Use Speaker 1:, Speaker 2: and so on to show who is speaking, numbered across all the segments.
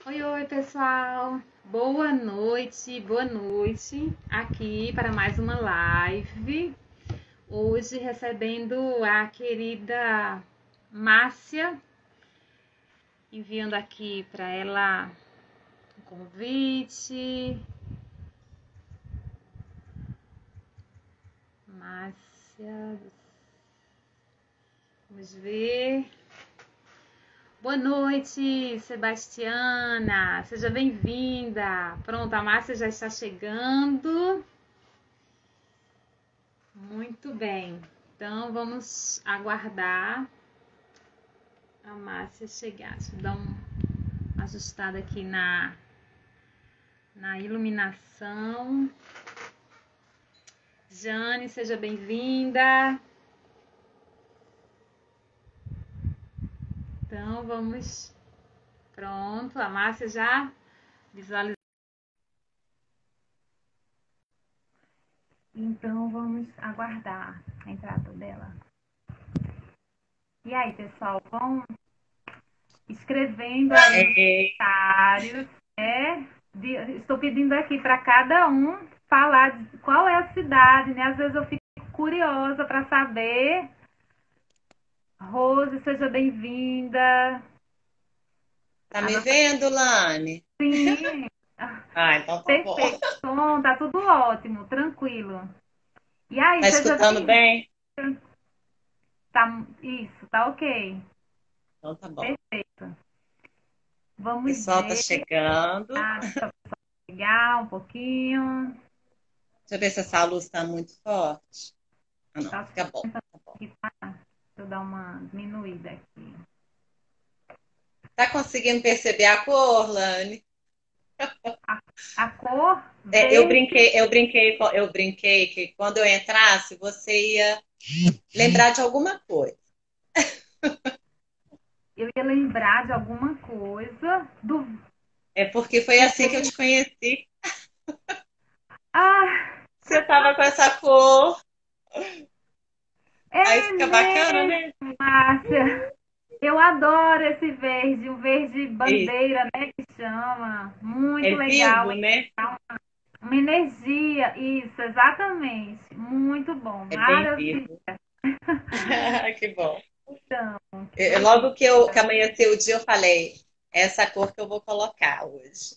Speaker 1: Oi, oi, pessoal. Boa noite, aqui para mais uma live. Hoje recebendo a querida Márcia, enviando aqui para ela um convite. Márcia, vamos ver. Boa noite, Sebastiana. Seja bem-vinda. Pronto, a Márcia já está chegando. Muito bem. Então vamos aguardar a Márcia chegar. Deixa eu dar uma ajustada aqui na iluminação. Jane, seja bem-vinda. Então vamos. Pronto, a Márcia já visualizou. Então vamos aguardar a entrada dela. E aí, pessoal, vão escrevendo aí nos comentários, né? Estou pedindo aqui para cada um falar de qual é a cidade, né? Às vezes eu fico curiosa para saber. Rose, seja bem-vinda.
Speaker 2: Tá me vendo, Lane?
Speaker 1: Sim,
Speaker 2: Ah, então tá bom.
Speaker 1: perfeito. Som, tá tudo ótimo, tranquilo. E aí,
Speaker 2: Tá
Speaker 1: seja
Speaker 2: escutando
Speaker 1: bem-vinda.
Speaker 2: bem?
Speaker 1: Tá, isso, tá ok.
Speaker 2: Então tá bom.
Speaker 1: Perfeito.
Speaker 2: O
Speaker 1: Vamos
Speaker 2: pessoal tá
Speaker 1: ver.
Speaker 2: chegando.
Speaker 1: Deixa eu pegar um pouquinho.
Speaker 2: Deixa eu ver se essa luz tá muito forte. Ah, não,
Speaker 1: Tá
Speaker 2: fica bom. Tá bom.
Speaker 1: aqui, tá? Deixa eu dar uma diminuída aqui.
Speaker 2: Tá conseguindo perceber a cor, Lane?
Speaker 1: A cor
Speaker 2: É, eu
Speaker 1: verde,
Speaker 2: brinquei, eu brinquei, eu brinquei que quando eu entrasse, você ia lembrar de alguma coisa.
Speaker 1: eu ia lembrar de alguma coisa do.
Speaker 2: É porque foi assim que eu te conheci.
Speaker 1: Ah,
Speaker 2: Você tava com essa cor, aí
Speaker 1: é
Speaker 2: fica bacana,
Speaker 1: mesmo,
Speaker 2: né?
Speaker 1: Márcia. Eu adoro esse verde, o verde
Speaker 2: Isso.
Speaker 1: bandeira, né, que chama. Muito
Speaker 2: É
Speaker 1: legal.
Speaker 2: vivo, né?
Speaker 1: Dá uma energia, isso, exatamente. Muito bom,
Speaker 2: É bem
Speaker 1: maravilha.
Speaker 2: vivo. Que bom.
Speaker 1: Então,
Speaker 2: Logo que amanheceu o dia, eu falei, é essa cor que eu vou colocar hoje.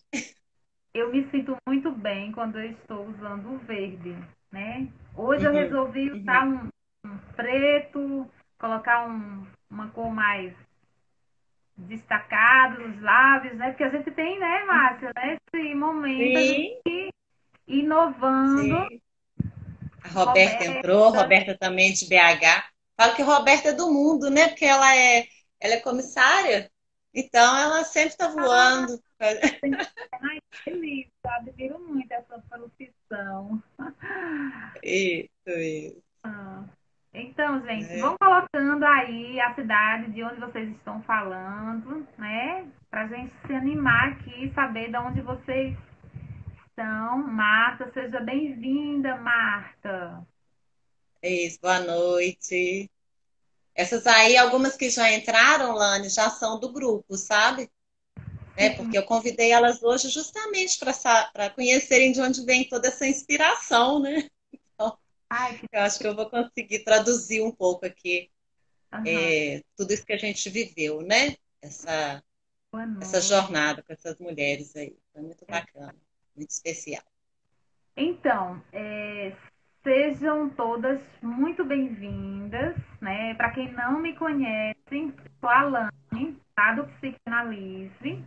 Speaker 1: eu me sinto muito bem quando eu estou usando o verde, né? Hoje eu
Speaker 2: Uhum,
Speaker 1: resolvi usar
Speaker 2: uhum.
Speaker 1: um preto, colocar uma cor mais destacada nos lábios, né? Porque a gente tem, né, Márcia, né? Esse momento a gente
Speaker 2: Sim,
Speaker 1: inovando.
Speaker 2: sim. A Roberta entrou,
Speaker 1: Roberta,
Speaker 2: Roberta também de BH. Falo que Roberta é do mundo, né? Porque ela é comissária, então ela sempre está voando.
Speaker 1: ai, que lindo, admiro muito essa profissão.
Speaker 2: Isso, isso.
Speaker 1: Então, gente,
Speaker 2: Né?
Speaker 1: vão colocando aí a cidade de onde vocês estão falando, né? Pra gente se animar aqui e saber de onde vocês estão. Marta, seja bem-vinda, Marta.
Speaker 2: Isso, boa noite. Essas aí, algumas que já entraram, Lani, já são do grupo, sabe?
Speaker 1: Sim,
Speaker 2: Porque eu convidei elas hoje justamente para conhecerem de onde vem toda essa inspiração, né? Então,
Speaker 1: ai, que
Speaker 2: eu acho que eu vou conseguir traduzir um pouco aqui
Speaker 1: aham,
Speaker 2: tudo isso que a gente viveu, né?
Speaker 1: boa
Speaker 2: Essa
Speaker 1: noite.
Speaker 2: jornada com essas mulheres aí. Foi muito bacana, muito especial.
Speaker 1: Então, sejam todas muito bem-vindas, né? Para quem não me conhece, sou a Alane, tá? Do Psicanalise.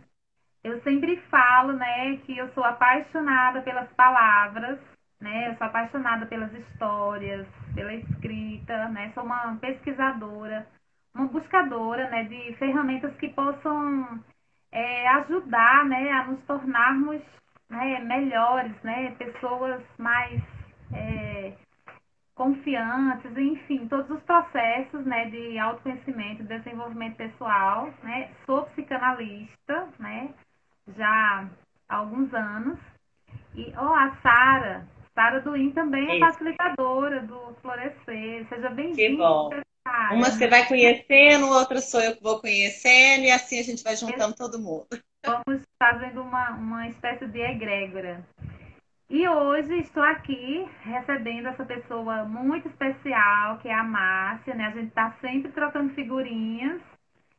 Speaker 1: Eu sempre falo, né, que eu sou apaixonada pelas palavras, né? Eu sou apaixonada pelas histórias, pela escrita, né? Sou uma pesquisadora, uma buscadora, né, de ferramentas que possam ajudar, né, a nos tornarmos, né, melhores, né, pessoas mais é, confiantes, enfim, todos os processos, né, de autoconhecimento, desenvolvimento pessoal, né. Sou psicanalista, né, já há alguns anos. E a Sara Duim também é
Speaker 2: Isso,
Speaker 1: facilitadora do Florescer. Seja
Speaker 2: que
Speaker 1: bem-vinda,
Speaker 2: bom. Uma você
Speaker 1: Sara.
Speaker 2: vai conhecendo, outra sou eu que vou conhecendo, e assim a gente vai juntando todo mundo.
Speaker 1: vamos fazendo uma espécie de egrégora. E hoje estou aqui recebendo essa pessoa muito especial, que é a Márcia, né? A gente está sempre trocando figurinhas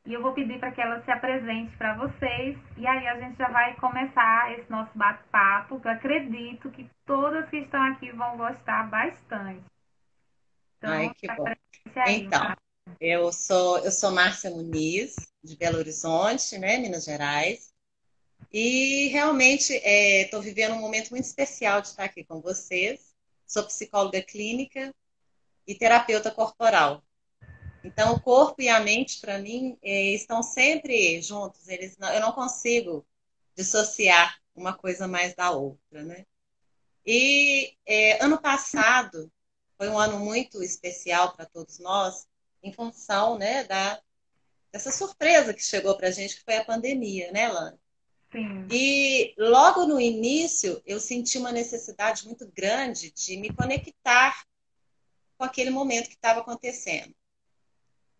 Speaker 1: e eu vou pedir para que ela se apresente para vocês. E aí a gente já vai começar esse nosso bate-papo, que eu acredito que todas que estão aqui vão gostar bastante.
Speaker 2: Ai,
Speaker 1: Então,
Speaker 2: que
Speaker 1: se
Speaker 2: bom.
Speaker 1: apresente aí,
Speaker 2: Então,
Speaker 1: Márcia.
Speaker 2: eu sou Márcia Muniz, de Belo Horizonte, né, Minas Gerais. E realmente estou vivendo um momento muito especial de estar aqui com vocês. Sou psicóloga clínica e terapeuta corporal. Então, o corpo e a mente, para mim, estão sempre juntos. Eu não consigo dissociar uma coisa mais da outra, né? E ano passado foi um ano muito especial para todos nós, em função, né, dessa surpresa que chegou para a gente, que foi a pandemia, né, Lana?
Speaker 1: Sim,
Speaker 2: E logo no início eu senti uma necessidade muito grande de me conectar com aquele momento que estava acontecendo.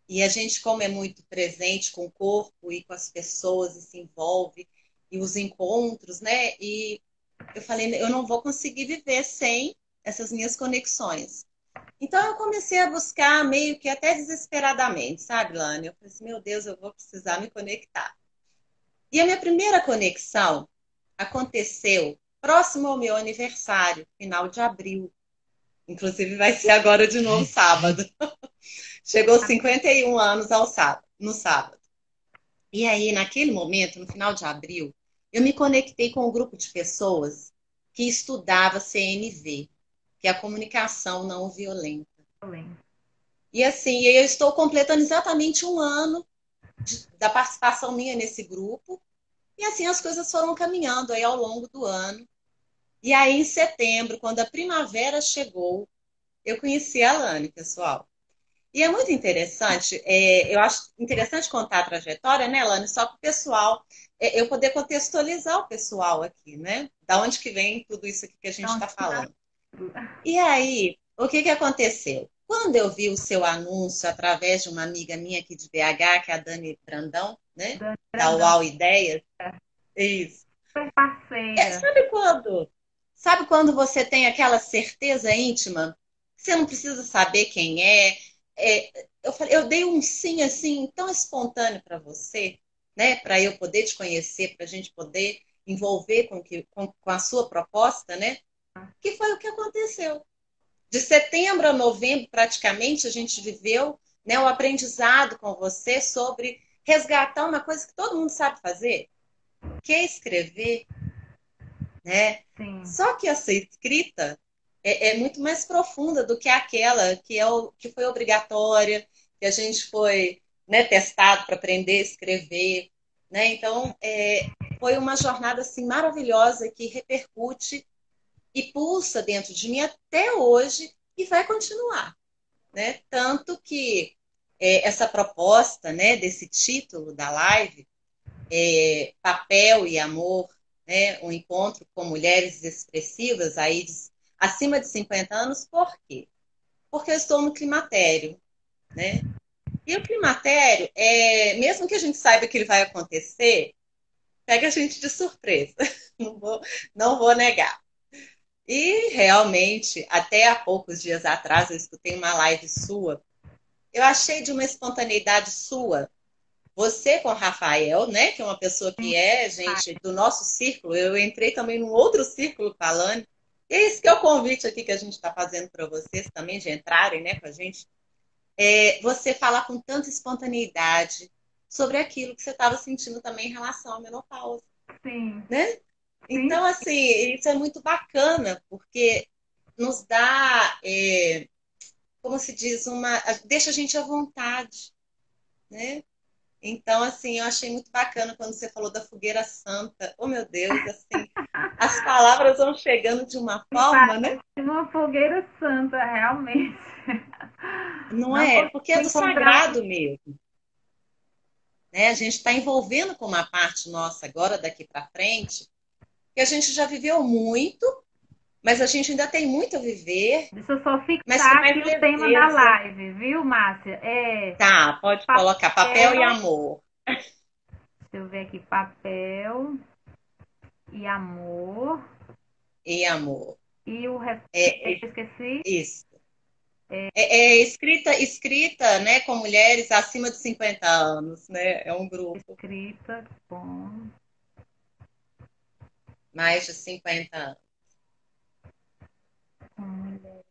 Speaker 2: E a gente, como é muito presente com o corpo e com as pessoas e se envolve, e os encontros, né? E eu falei, eu não vou conseguir viver sem essas minhas conexões. Então eu comecei a buscar meio que até desesperadamente, sabe, Lani? Eu falei assim, meu Deus, eu vou precisar me conectar. E a minha primeira conexão aconteceu próximo ao meu aniversário, final de abril. Inclusive vai ser agora de novo sábado. Chegou 51 anos no sábado. E aí, naquele momento, no final de abril, eu me conectei com um grupo de pessoas que estudava CNV, que é a comunicação não violenta. E assim, eu estou completando exatamente um ano da participação minha nesse grupo. E assim as coisas foram caminhando aí ao longo do ano. E aí, em setembro, quando a primavera chegou, eu conheci a Alane, pessoal. E é muito interessante, eu acho interessante contar a trajetória, né, Lani? Só que o pessoal, eu poder contextualizar o pessoal aqui, né? Da onde que vem tudo isso aqui que a gente
Speaker 1: então,
Speaker 2: está falando. E aí, o que que aconteceu? Quando eu vi o seu anúncio através de uma amiga minha aqui de BH, que é a Dani Brandão, né?
Speaker 1: Dani
Speaker 2: Da
Speaker 1: Brandão,
Speaker 2: UAU Ideias, isso.
Speaker 1: super parceira.
Speaker 2: Sabe quando? Sabe quando você tem aquela certeza íntima? Você não precisa saber quem é. Eu dei um sim assim tão espontâneo para você, né? Para eu poder te conhecer, para a gente poder envolver com a sua proposta, né? Que foi o que aconteceu. De setembro a novembro, praticamente, a gente viveu, né, o aprendizado com você sobre resgatar uma coisa que todo mundo sabe fazer, que é escrever, né?
Speaker 1: Sim,
Speaker 2: Só que essa escrita é muito mais profunda do que aquela que foi obrigatória, que a gente foi, né, testado para aprender a escrever, né? Então, foi uma jornada assim maravilhosa que repercute e pulsa dentro de mim até hoje e vai continuar, né? Tanto que essa proposta, né, desse título da live, Papel e Amor, né, um encontro com mulheres expressivas aí acima de 50 anos, por quê? Porque eu estou no climatério, né? E o climatério, mesmo que a gente saiba que ele vai acontecer, pega a gente de surpresa, não vou, não vou negar. E realmente, até há poucos dias atrás, eu escutei uma live sua, eu achei de uma espontaneidade sua. Você com o Rafael, né, que é uma pessoa que é gente do nosso círculo, eu entrei também num outro círculo falando. E esse que é o convite aqui que a gente está fazendo para vocês também, de entrarem, né, com a gente. Você falar com tanta espontaneidade sobre aquilo que você estava sentindo também em relação à menopausa,
Speaker 1: sim,
Speaker 2: né?
Speaker 1: sim,
Speaker 2: Então, assim, isso é muito bacana, porque nos dá, como se diz, deixa a gente à vontade, né? Então, assim, eu achei muito bacana quando você falou da fogueira santa. Oh, meu Deus, assim, as palavras vão chegando de uma
Speaker 1: sim,
Speaker 2: forma, né?
Speaker 1: parece uma fogueira santa, realmente.
Speaker 2: Não
Speaker 1: Não
Speaker 2: é?
Speaker 1: consigo
Speaker 2: Porque é do
Speaker 1: encontrar.
Speaker 2: sagrado mesmo, né? A gente está envolvendo com uma parte nossa agora, daqui para frente, que a gente já viveu muito, mas a gente ainda tem muito a viver,
Speaker 1: Deixa eu só
Speaker 2: mas com
Speaker 1: fixar
Speaker 2: mais
Speaker 1: aqui o tema da
Speaker 2: leveza.
Speaker 1: live, viu, Márcia? É
Speaker 2: Tá, pode colocar papel e
Speaker 1: papel,
Speaker 2: amor.
Speaker 1: Deixa eu ver aqui. Papel e amor.
Speaker 2: E amor.
Speaker 1: E o resto
Speaker 2: É,
Speaker 1: eu esqueci.
Speaker 2: isso. É escrita, né, com mulheres acima de 50 anos, né? É um grupo,
Speaker 1: Escrita com
Speaker 2: mais de 50 anos.
Speaker 1: mulher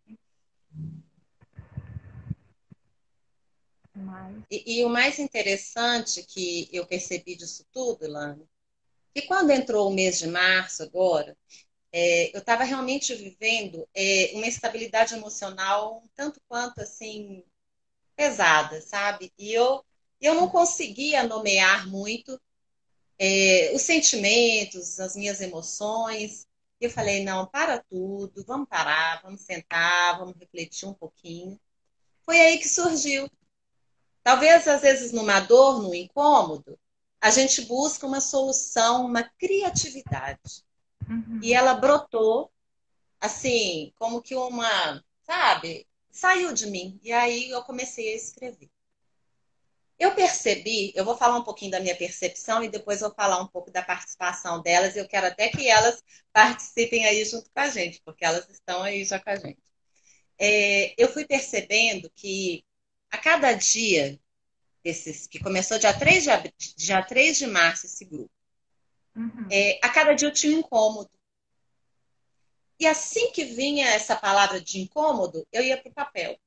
Speaker 1: mais.
Speaker 2: E o mais interessante que eu percebi disso tudo, Ilana, que quando entrou o mês de março agora, eu estava realmente vivendo uma estabilidade emocional um tanto quanto assim pesada, sabe? E eu não conseguia nomear muito os sentimentos, as minhas emoções. E eu falei, não, para tudo, vamos parar, vamos sentar, vamos refletir um pouquinho. Foi aí que surgiu. Talvez, às vezes, numa dor, num incômodo, a gente busca uma solução, uma criatividade. E
Speaker 1: Uhum.
Speaker 2: ela brotou, assim, como que uma, sabe, saiu de mim. E aí eu comecei a escrever. Eu percebi, eu vou falar um pouquinho da minha percepção e depois vou falar um pouco da participação delas. Eu quero até que elas participem aí junto com a gente, porque elas estão aí já com a gente. Eu fui percebendo que a cada dia desses, que começou dia 3 de março esse grupo,
Speaker 1: Uhum.
Speaker 2: a cada dia eu tinha um incômodo. E assim que vinha essa palavra de incômodo, eu ia para o papel.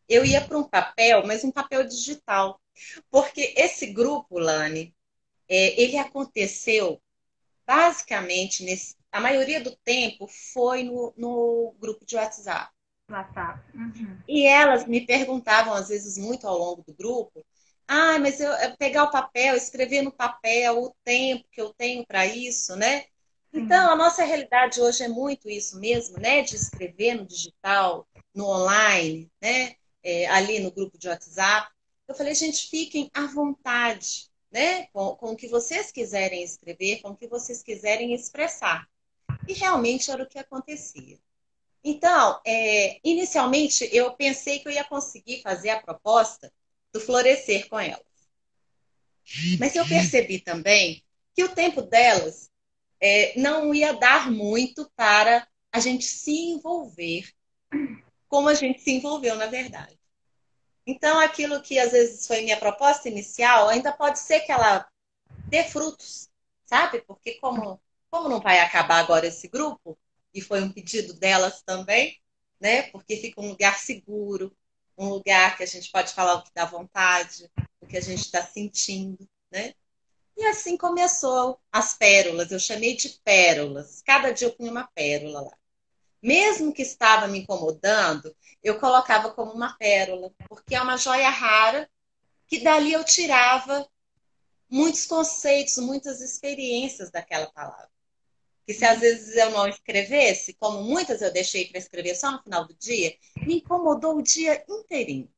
Speaker 2: Eu ia para um papel, mas um papel digital. Porque esse grupo, Lani, ele aconteceu basicamente, a maioria do tempo foi no grupo de WhatsApp.
Speaker 1: WhatsApp. Uhum.
Speaker 2: E elas me perguntavam, às vezes, muito ao longo do grupo, mas eu pegar o papel, escrever no papel o tempo que eu tenho para isso, né?
Speaker 1: Sim.
Speaker 2: Então, a nossa realidade hoje é muito isso mesmo, né? De escrever no digital, no online, né? Ali no grupo de WhatsApp. Eu falei, gente, fiquem à vontade, né? Com o que vocês quiserem escrever, com o que vocês quiserem expressar. E realmente era o que acontecia. Então, inicialmente, eu pensei que eu ia conseguir fazer a proposta do florescer com elas. Mas eu percebi também que o tempo delas não ia dar muito para a gente se envolver como a gente se envolveu, na verdade. Então, aquilo que às vezes foi minha proposta inicial, ainda pode ser que ela dê frutos, sabe? Porque como não vai acabar agora esse grupo, e foi um pedido delas também, né? Porque fica um lugar seguro, um lugar que a gente pode falar o que dá vontade, o que a gente está sentindo, né? E assim começou as pérolas, eu chamei de pérolas. Cada dia eu punha uma pérola lá. Mesmo que estava me incomodando, eu colocava como uma pérola, porque é uma joia rara que dali eu tirava muitos conceitos, muitas experiências daquela palavra. Que se às vezes eu não escrevesse, como muitas eu deixei para escrever só no final do dia, me incomodou o dia inteirinho.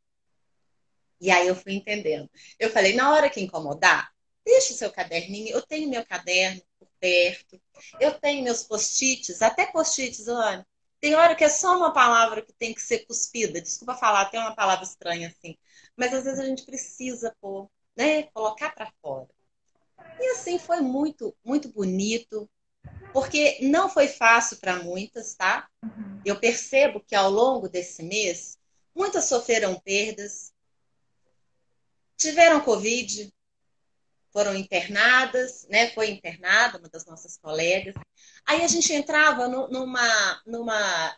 Speaker 2: E aí eu fui entendendo. Eu falei, na hora que incomodar, deixa o seu caderninho. Eu tenho meu caderno por perto. Eu tenho meus post-its, até post-its, olha. Tem hora que é só uma palavra que tem que ser cuspida. Desculpa falar, tem uma palavra estranha assim. Mas às vezes a gente precisa pôr, né? Colocar para fora. E assim foi muito, muito bonito, porque não foi fácil para muitas, tá?
Speaker 1: Uhum.
Speaker 2: Eu percebo que ao longo desse mês, muitas sofreram perdas, tiveram Covid, foram internadas, né? Foi internada uma das nossas colegas. Aí a gente entrava numa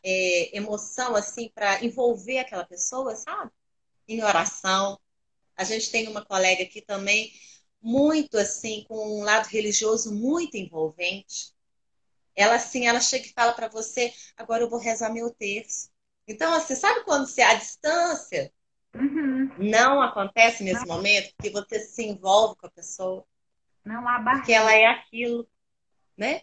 Speaker 2: emoção assim para envolver aquela pessoa, sabe? Em oração. A gente tem uma colega aqui também muito assim com um lado religioso muito envolvente. Ela assim, ela chega e fala para você, agora eu vou rezar meu terço. Então assim, sabe quando você à distância
Speaker 1: Uhum.
Speaker 2: não acontece nesse momento, porque você se envolve com a pessoa,
Speaker 1: Não há
Speaker 2: porque ela
Speaker 1: barreira.
Speaker 2: é aquilo, né?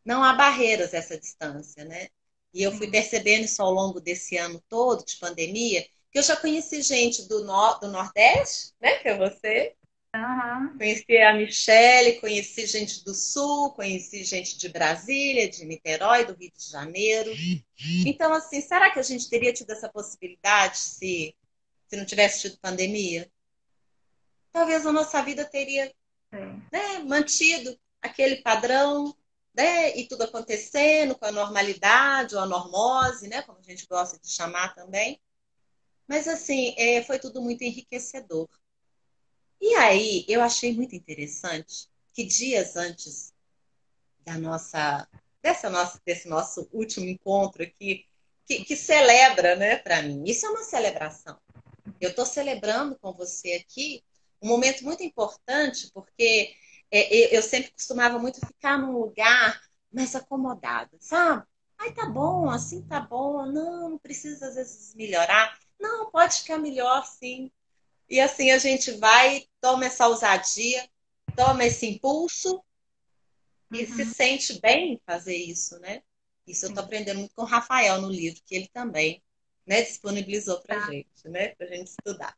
Speaker 2: Não há barreiras essa distância, né? E eu fui
Speaker 1: Sim.
Speaker 2: percebendo isso ao longo desse ano todo de pandemia, que eu já conheci gente do Nordeste, né? Que é você.
Speaker 1: Aham.
Speaker 2: Conheci a Michelle, conheci gente do Sul, conheci gente de Brasília, de Niterói, do Rio de Janeiro. Então, assim, será que a gente teria tido essa possibilidade se não tivesse tido pandemia? Talvez a nossa vida teria
Speaker 1: Sim.
Speaker 2: né? Mantido aquele padrão, né? E tudo acontecendo com a normalidade ou a normose, né? Como a gente gosta de chamar também. Mas assim, foi tudo muito enriquecedor. E aí eu achei muito interessante que dias antes da desse nosso último encontro aqui, que celebra, né, para mim. Isso é uma celebração. Eu estou celebrando com você aqui um momento muito importante, porque eu sempre costumava muito ficar num lugar mais acomodado, sabe? Ai, tá bom, assim tá bom. Não, não precisa às vezes melhorar. Não, pode ficar melhor, sim. E assim a gente vai, toma essa ousadia, toma esse impulso e se
Speaker 1: Uhum.
Speaker 2: sente bem em fazer isso, né? Isso eu estou
Speaker 1: Sim.
Speaker 2: aprendendo muito com o Rafael no livro, que ele também, né, disponibilizou para
Speaker 1: Tá,
Speaker 2: gente, né, para gente estudar.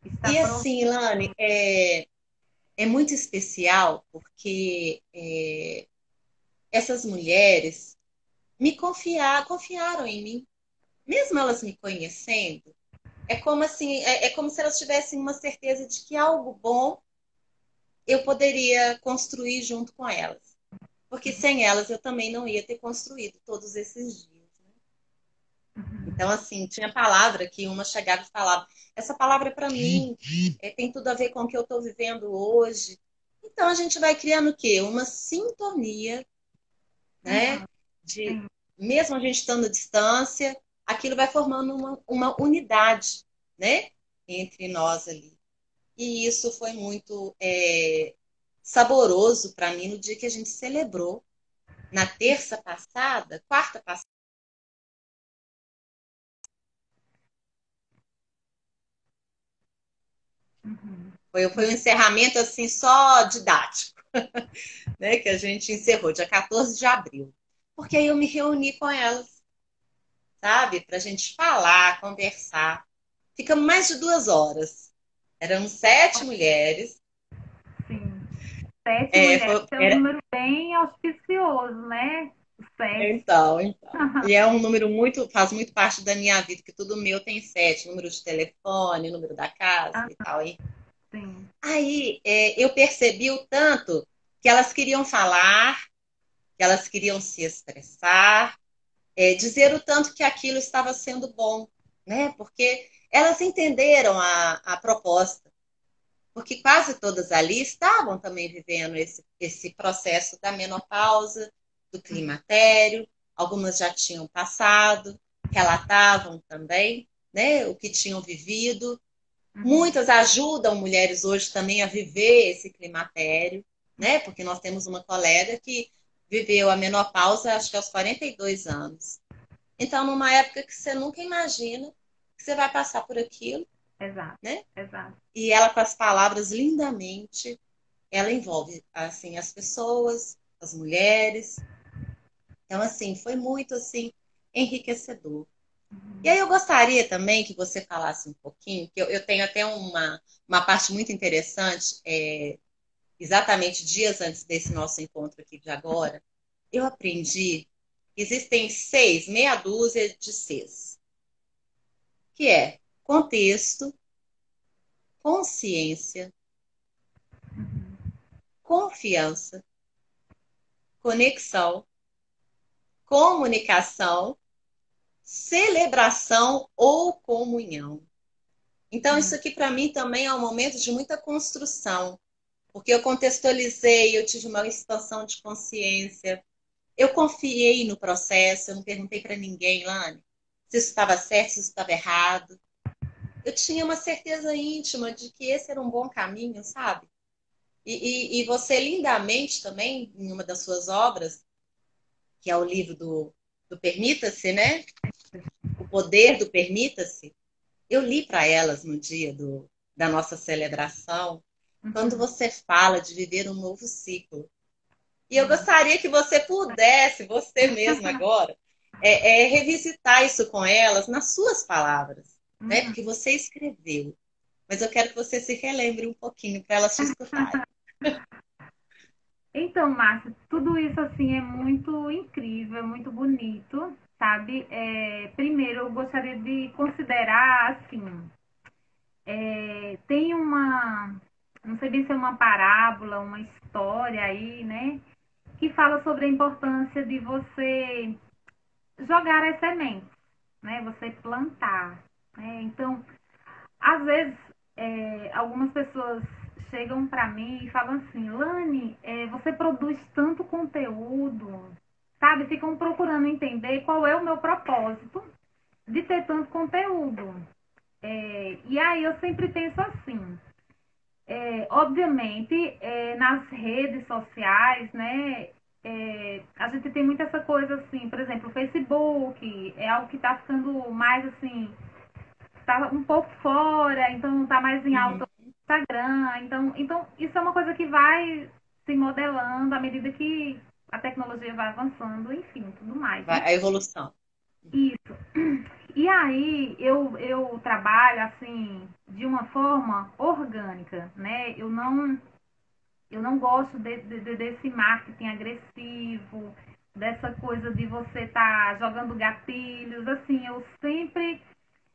Speaker 1: está
Speaker 2: E
Speaker 1: pronto.
Speaker 2: assim, Lani, é muito especial porque essas mulheres confiaram em mim, mesmo elas me conhecendo. É como assim, é como se elas tivessem uma certeza de que algo bom eu poderia construir junto com elas. Porque sem elas eu também não ia ter construído todos esses dias. Né? Então, assim, tinha palavra que uma chegava e falava: essa palavra é para mim, tem tudo a ver com o que eu estou vivendo hoje. Então, a gente vai criando o quê? Uma sintonia, né?
Speaker 1: Uhum.
Speaker 2: De,
Speaker 1: Sim.
Speaker 2: mesmo a gente estando à distância, aquilo vai formando uma unidade, né? Entre nós ali. E isso foi muito saboroso para mim no dia que a gente celebrou. Na terça passada, quarta passada,
Speaker 1: Uhum.
Speaker 2: foi um encerramento assim só didático, né? Que a gente encerrou dia 14 de abril. Porque aí eu me reuni com elas, sabe? Para a gente falar, conversar. Ficamos mais de 2 horas. Éramos 7 mulheres.
Speaker 1: Sim. Sete
Speaker 2: É,
Speaker 1: mulheres é um número bem auspicioso, né? O sete.
Speaker 2: então. E é um número muito, faz muito parte da minha vida, que tudo meu tem 7, número de telefone, número da casa
Speaker 1: Ah,
Speaker 2: e tal.
Speaker 1: sim.
Speaker 2: Aí eu percebi o tanto que elas queriam falar, que elas queriam se expressar, dizer o tanto que aquilo estava sendo bom, né? Porque elas entenderam a proposta, porque quase todas ali estavam também vivendo esse processo da menopausa, do climatério, algumas já tinham passado, relatavam também, né, o que tinham vivido.
Speaker 1: Uhum.
Speaker 2: Muitas ajudam mulheres hoje também a viver esse climatério, né? Porque nós temos uma colega que viveu a menopausa, acho que aos 42 anos. Então, numa época que você nunca imagina que você vai passar por aquilo,
Speaker 1: Exato,
Speaker 2: né?
Speaker 1: exato.
Speaker 2: E ela, com as palavras lindamente, ela envolve assim as pessoas, as mulheres. Então, assim, foi muito assim enriquecedor. E aí eu gostaria também que você falasse um pouquinho, que eu tenho até uma parte muito interessante, exatamente dias antes desse nosso encontro aqui de agora, eu aprendi que existem seis, meia dúzia de Cs, que é contexto, consciência, confiança, conexão, comunicação, celebração ou comunhão. Então, isso
Speaker 1: Uhum.
Speaker 2: aqui para mim também é um momento de muita construção, porque eu contextualizei, eu tive uma expansão de consciência, eu confiei no processo, eu não perguntei para ninguém, Lani, se isso estava certo, se isso estava errado. Eu tinha uma certeza íntima de que esse era um bom caminho, sabe? E você lindamente também, em uma das suas obras, que é o livro do Permita-se, né? O Poder do Permita-se, eu li para elas no dia da nossa celebração, quando
Speaker 1: Uhum.
Speaker 2: você fala de viver um novo ciclo. E eu gostaria que você pudesse, você mesma agora, revisitar isso com elas nas suas palavras, né?
Speaker 1: Uhum.
Speaker 2: Porque você escreveu. Mas eu quero que você se relembre um pouquinho para elas te escutarem.
Speaker 1: Então, Márcia, tudo isso assim é muito incrível, é muito bonito, sabe? Primeiro, eu gostaria de considerar assim, tem não sei bem se é uma parábola, uma história aí, né? Que fala sobre a importância de você jogar as sementes, né? Você plantar, né? Então, às vezes, algumas pessoas chegam para mim e falam assim, Lani, você produz tanto conteúdo, sabe? Ficam procurando entender qual é o meu propósito de ter tanto conteúdo. E aí eu sempre penso assim, obviamente, nas redes sociais, né, a gente tem muito essa coisa assim, por exemplo, o Facebook é algo que está ficando mais assim, está um pouco fora, então está mais em alta
Speaker 2: Uhum.
Speaker 1: no Instagram, então isso é uma coisa que vai se modelando à medida que a tecnologia vai avançando, enfim, tudo mais,
Speaker 2: Vai,
Speaker 1: né?
Speaker 2: a evolução.
Speaker 1: Isso. E aí eu trabalho assim de uma forma orgânica, né? Eu não gosto desse marketing agressivo, dessa coisa de você estar jogando gatilhos. Assim,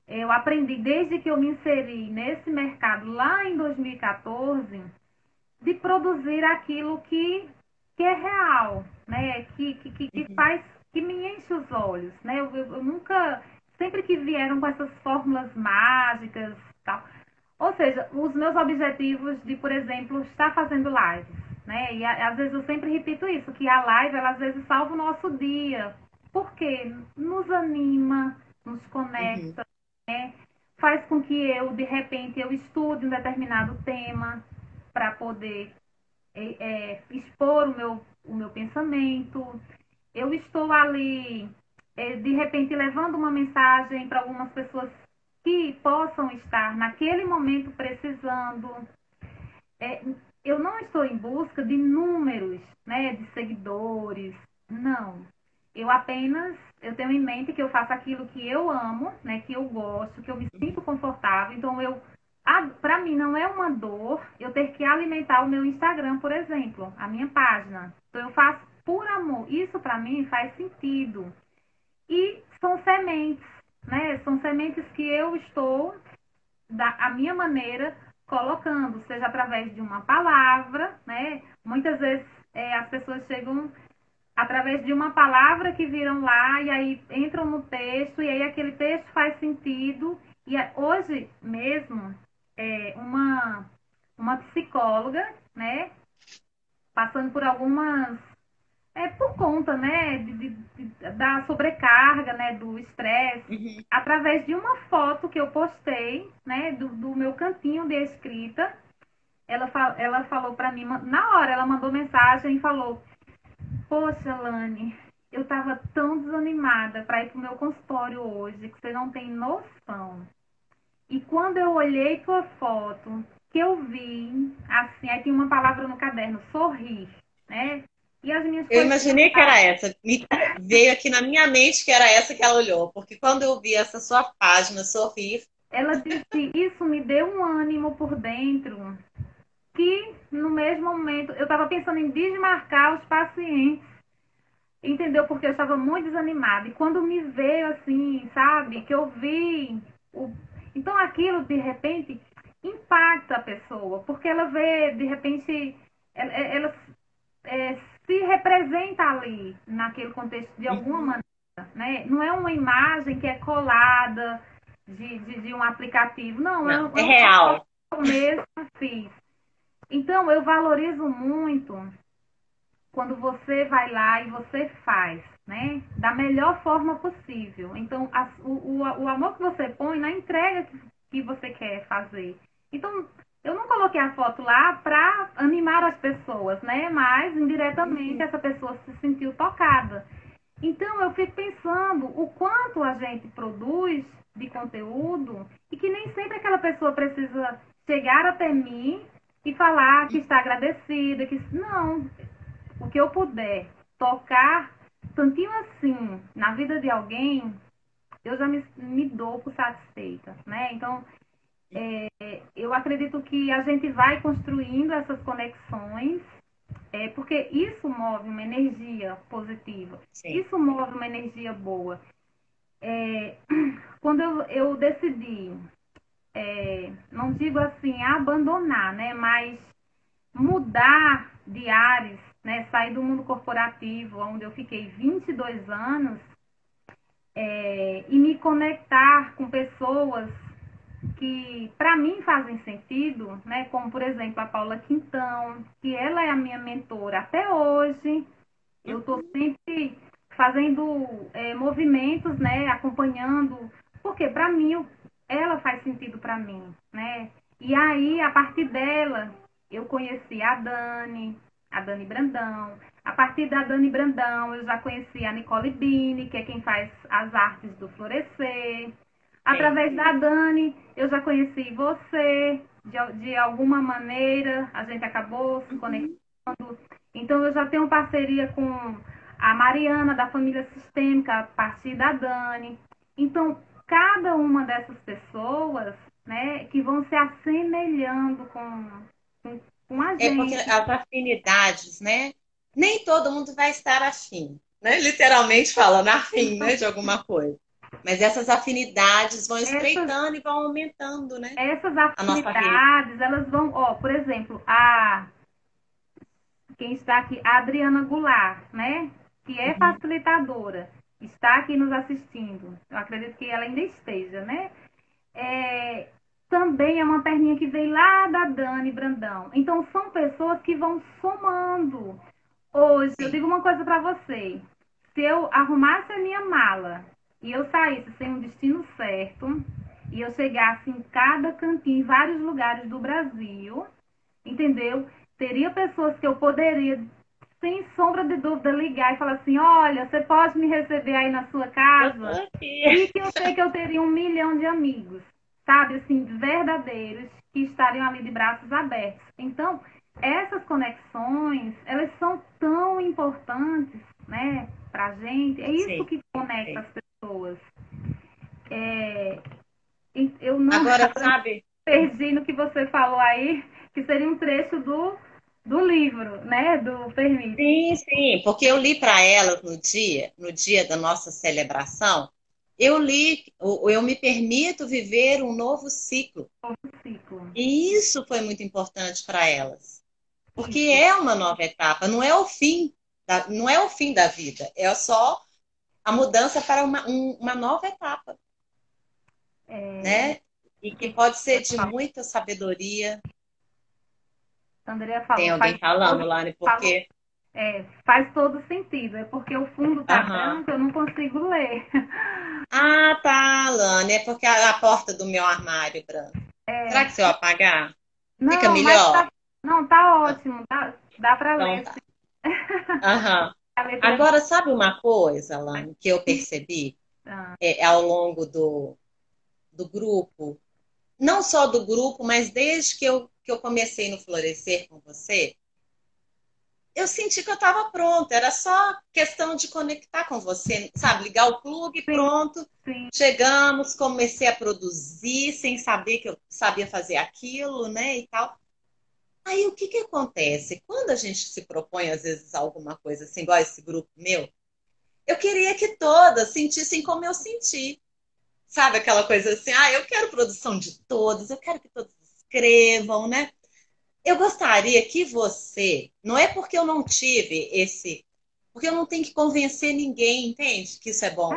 Speaker 1: eu aprendi desde que eu me inseri nesse mercado lá em 2014 de produzir aquilo que é real, né? Que
Speaker 2: Uhum.
Speaker 1: faz, que me enche os olhos, né? Eu nunca, sempre que vieram com essas fórmulas mágicas, tal, ou seja, os meus objetivos de, por exemplo, estar fazendo lives, né? E às vezes eu sempre repito isso, que a live, ela às vezes salva o nosso dia, porque nos anima, nos
Speaker 2: Uhum.
Speaker 1: conecta, faz com que eu, de repente, eu estude um determinado tema para poder expor o meu pensamento. Eu estou ali, de repente, levando uma mensagem para algumas pessoas que possam estar naquele momento precisando. É, eu não estou em busca de números, né, de seguidores, não. Eu tenho em mente que eu faço aquilo que eu amo, né, que eu gosto, que eu me sinto
Speaker 2: Uhum.
Speaker 1: confortável. Então para mim não é uma dor eu ter que alimentar o meu Instagram, por exemplo, a minha página. Então eu faço por amor. Isso para mim faz sentido. E são sementes, né? São sementes que eu estou a minha maneira colocando, seja através de uma palavra, né? Muitas vezes as pessoas chegam através de uma palavra que viram lá e aí entram no texto e aí aquele texto faz sentido. E hoje mesmo, uma psicóloga, né, passando por algumas por conta, né, da sobrecarga, né, do estresse,
Speaker 2: Uhum.
Speaker 1: através de uma foto que eu postei, né, do meu cantinho de escrita, ela falou para mim, na hora ela mandou mensagem e falou, poxa, Lani, eu tava tão desanimada para ir pro meu consultório hoje, que você não tem noção. E quando eu olhei tua foto, que eu vi, assim, aí tem uma palavra no caderno, sorrir, né? E as minhas
Speaker 2: Eu
Speaker 1: coisas.
Speaker 2: imaginei que era essa. Veio aqui na minha mente que era essa que ela olhou. Porque quando eu vi essa sua página sorrir,
Speaker 1: Ela disse, isso me deu um ânimo por dentro, que no mesmo momento eu estava pensando em desmarcar os pacientes, entendeu? Porque eu estava muito desanimada. E quando me veio assim, sabe, que eu vi. O... Então aquilo, de repente, impacta a pessoa, porque ela vê, de repente, ela se representa ali, naquele contexto, de alguma
Speaker 2: uhum,
Speaker 1: maneira. Né? Não é uma imagem que é colada de um aplicativo, não,
Speaker 2: não, é
Speaker 1: é um
Speaker 2: real.
Speaker 1: eu mesmo fiz. Então, eu valorizo muito quando você vai lá e você faz, né? Da melhor forma possível. Então, o amor que você põe na entrega que você quer fazer. Então, eu não coloquei a foto lá para animar as pessoas, né? Mas, indiretamente,
Speaker 2: Uhum.
Speaker 1: essa pessoa se sentiu tocada. Então, eu fico pensando o quanto a gente produz de conteúdo e que nem sempre aquela pessoa precisa chegar até mim e falar que está agradecida, que não, o que eu puder tocar tantinho assim na vida de alguém, eu já me dou por satisfeita, né? Então, eu acredito que a gente vai construindo essas conexões, porque isso move uma energia positiva,
Speaker 2: Sim.
Speaker 1: isso move uma energia boa. É, quando eu decidi não digo assim, abandonar, né? Mas mudar de ares, né? Sair do mundo corporativo, onde eu fiquei 22 anos, e me conectar com pessoas que para mim fazem sentido, né? Como por exemplo a Paula Quintão, que ela é a minha mentora até hoje. Eu estou sempre fazendo movimentos, né? Acompanhando, porque para mim ela faz sentido para mim, né? E aí a partir dela eu conheci a Dani Brandão. A partir da Dani Brandão eu já conheci a Nicole Bini, que é quem faz as artes do Florescer. Através da Dani, eu já conheci você, de alguma maneira, a gente acabou se conectando. Então, eu já tenho parceria com a Mariana, da Família Sistêmica, a partir da Dani. Então, cada uma dessas pessoas, né, que vão se assemelhando com a
Speaker 2: É porque
Speaker 1: gente.
Speaker 2: as afinidades, né? Nem todo mundo vai estar afim, né? Literalmente falando afim, né, de alguma coisa. Mas essas afinidades vão
Speaker 1: Essas,
Speaker 2: estreitando e vão aumentando, né?
Speaker 1: essas
Speaker 2: A nossa rede.
Speaker 1: afinidades, elas vão, ó, por exemplo, quem está aqui, a Adriana Goulart, né? Que é
Speaker 2: Uhum.
Speaker 1: facilitadora, está aqui nos assistindo. Eu acredito que ela ainda esteja, né? Também é uma perninha que veio lá da Dani Brandão. Então, são pessoas que vão somando. Hoje, eu
Speaker 2: Sim.
Speaker 1: digo uma coisa para você. Se eu arrumasse a minha mala e eu saísse sem um destino certo, e eu chegasse em cada cantinho, em vários lugares do Brasil, entendeu? Teria pessoas que eu poderia, sem sombra de dúvida, ligar e falar assim: olha, você pode me receber aí na sua
Speaker 2: Eu tô
Speaker 1: casa?
Speaker 2: aqui.
Speaker 1: E que eu sei que eu teria 1 milhão de amigos, sabe? Assim, verdadeiros, que estariam ali de braços abertos. Então, essas conexões, elas são tão importantes, né, pra gente. É isso
Speaker 2: Sim,
Speaker 1: que conecta
Speaker 2: sim.
Speaker 1: as pessoas. É, eu não
Speaker 2: Agora, sabe?
Speaker 1: perdi no que você falou aí, que seria um trecho do livro, né? Do Permite.
Speaker 2: Sim, sim, porque eu li para elas no dia da nossa celebração, eu li, eu me permito viver um novo ciclo.
Speaker 1: Ciclo.
Speaker 2: E isso foi muito importante para elas, porque
Speaker 1: Isso.
Speaker 2: é uma nova etapa, não é o fim não é o fim da vida, é só a mudança para uma nova etapa,
Speaker 1: É,
Speaker 2: né? E que
Speaker 1: que
Speaker 2: pode ser de muita sabedoria.
Speaker 1: a Andrea
Speaker 2: Tem
Speaker 1: falou,
Speaker 2: alguém falando, Lani,
Speaker 1: falou,
Speaker 2: porque.
Speaker 1: faz todo sentido. É porque o fundo tá
Speaker 2: Aham.
Speaker 1: branco, eu não consigo ler.
Speaker 2: Ah, tá, Lani, é porque a porta do meu armário branco. Será que se eu apagar, fica
Speaker 1: Não, mas
Speaker 2: melhor?
Speaker 1: tá ótimo, dá para
Speaker 2: Então
Speaker 1: ler.
Speaker 2: tá. Aham.
Speaker 1: A letra é
Speaker 2: Agora, sabe uma coisa, Lani, que eu percebi
Speaker 1: bastante.
Speaker 2: ao longo do grupo? Não só do grupo, mas desde que eu comecei no Florescer com você, eu senti que eu estava pronta. Era só questão de conectar com você, sabe? Ligar o plug,
Speaker 1: Sim,
Speaker 2: pronto.
Speaker 1: sim.
Speaker 2: Chegamos, comecei a produzir sem saber que eu sabia fazer aquilo, né? E tal. Aí o que que acontece? Quando a gente se propõe, às vezes, alguma coisa assim, igual esse grupo meu, eu queria que todas sentissem como eu senti. Sabe aquela coisa assim, ah, eu quero produção de todos, eu quero que todos escrevam, né? Eu gostaria que você, não é porque eu não tive esse, porque eu não tenho que convencer ninguém, entende? Que isso é bom.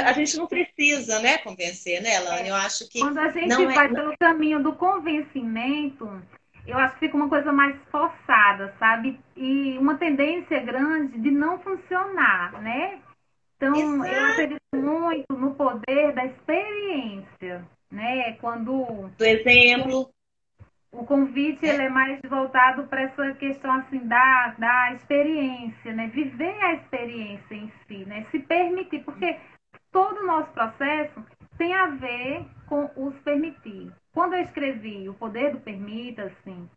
Speaker 2: A gente não precisa, né, convencer, né, Elane? Eu acho que
Speaker 1: Quando a gente
Speaker 2: não é.
Speaker 1: vai pelo caminho do convencimento, eu acho que fica uma coisa mais forçada, sabe? E uma tendência grande de não funcionar, né? Então, eu
Speaker 2: Exato,
Speaker 1: acredito muito no poder da experiência, né? Quando
Speaker 2: do exemplo,
Speaker 1: o convite
Speaker 2: né?
Speaker 1: ele é mais voltado para essa questão assim da experiência, né? Viver a experiência em si, né? Se permitir, porque todo o nosso processo tem a ver com os permitir. Quando eu escrevi O Poder do Permita, assim,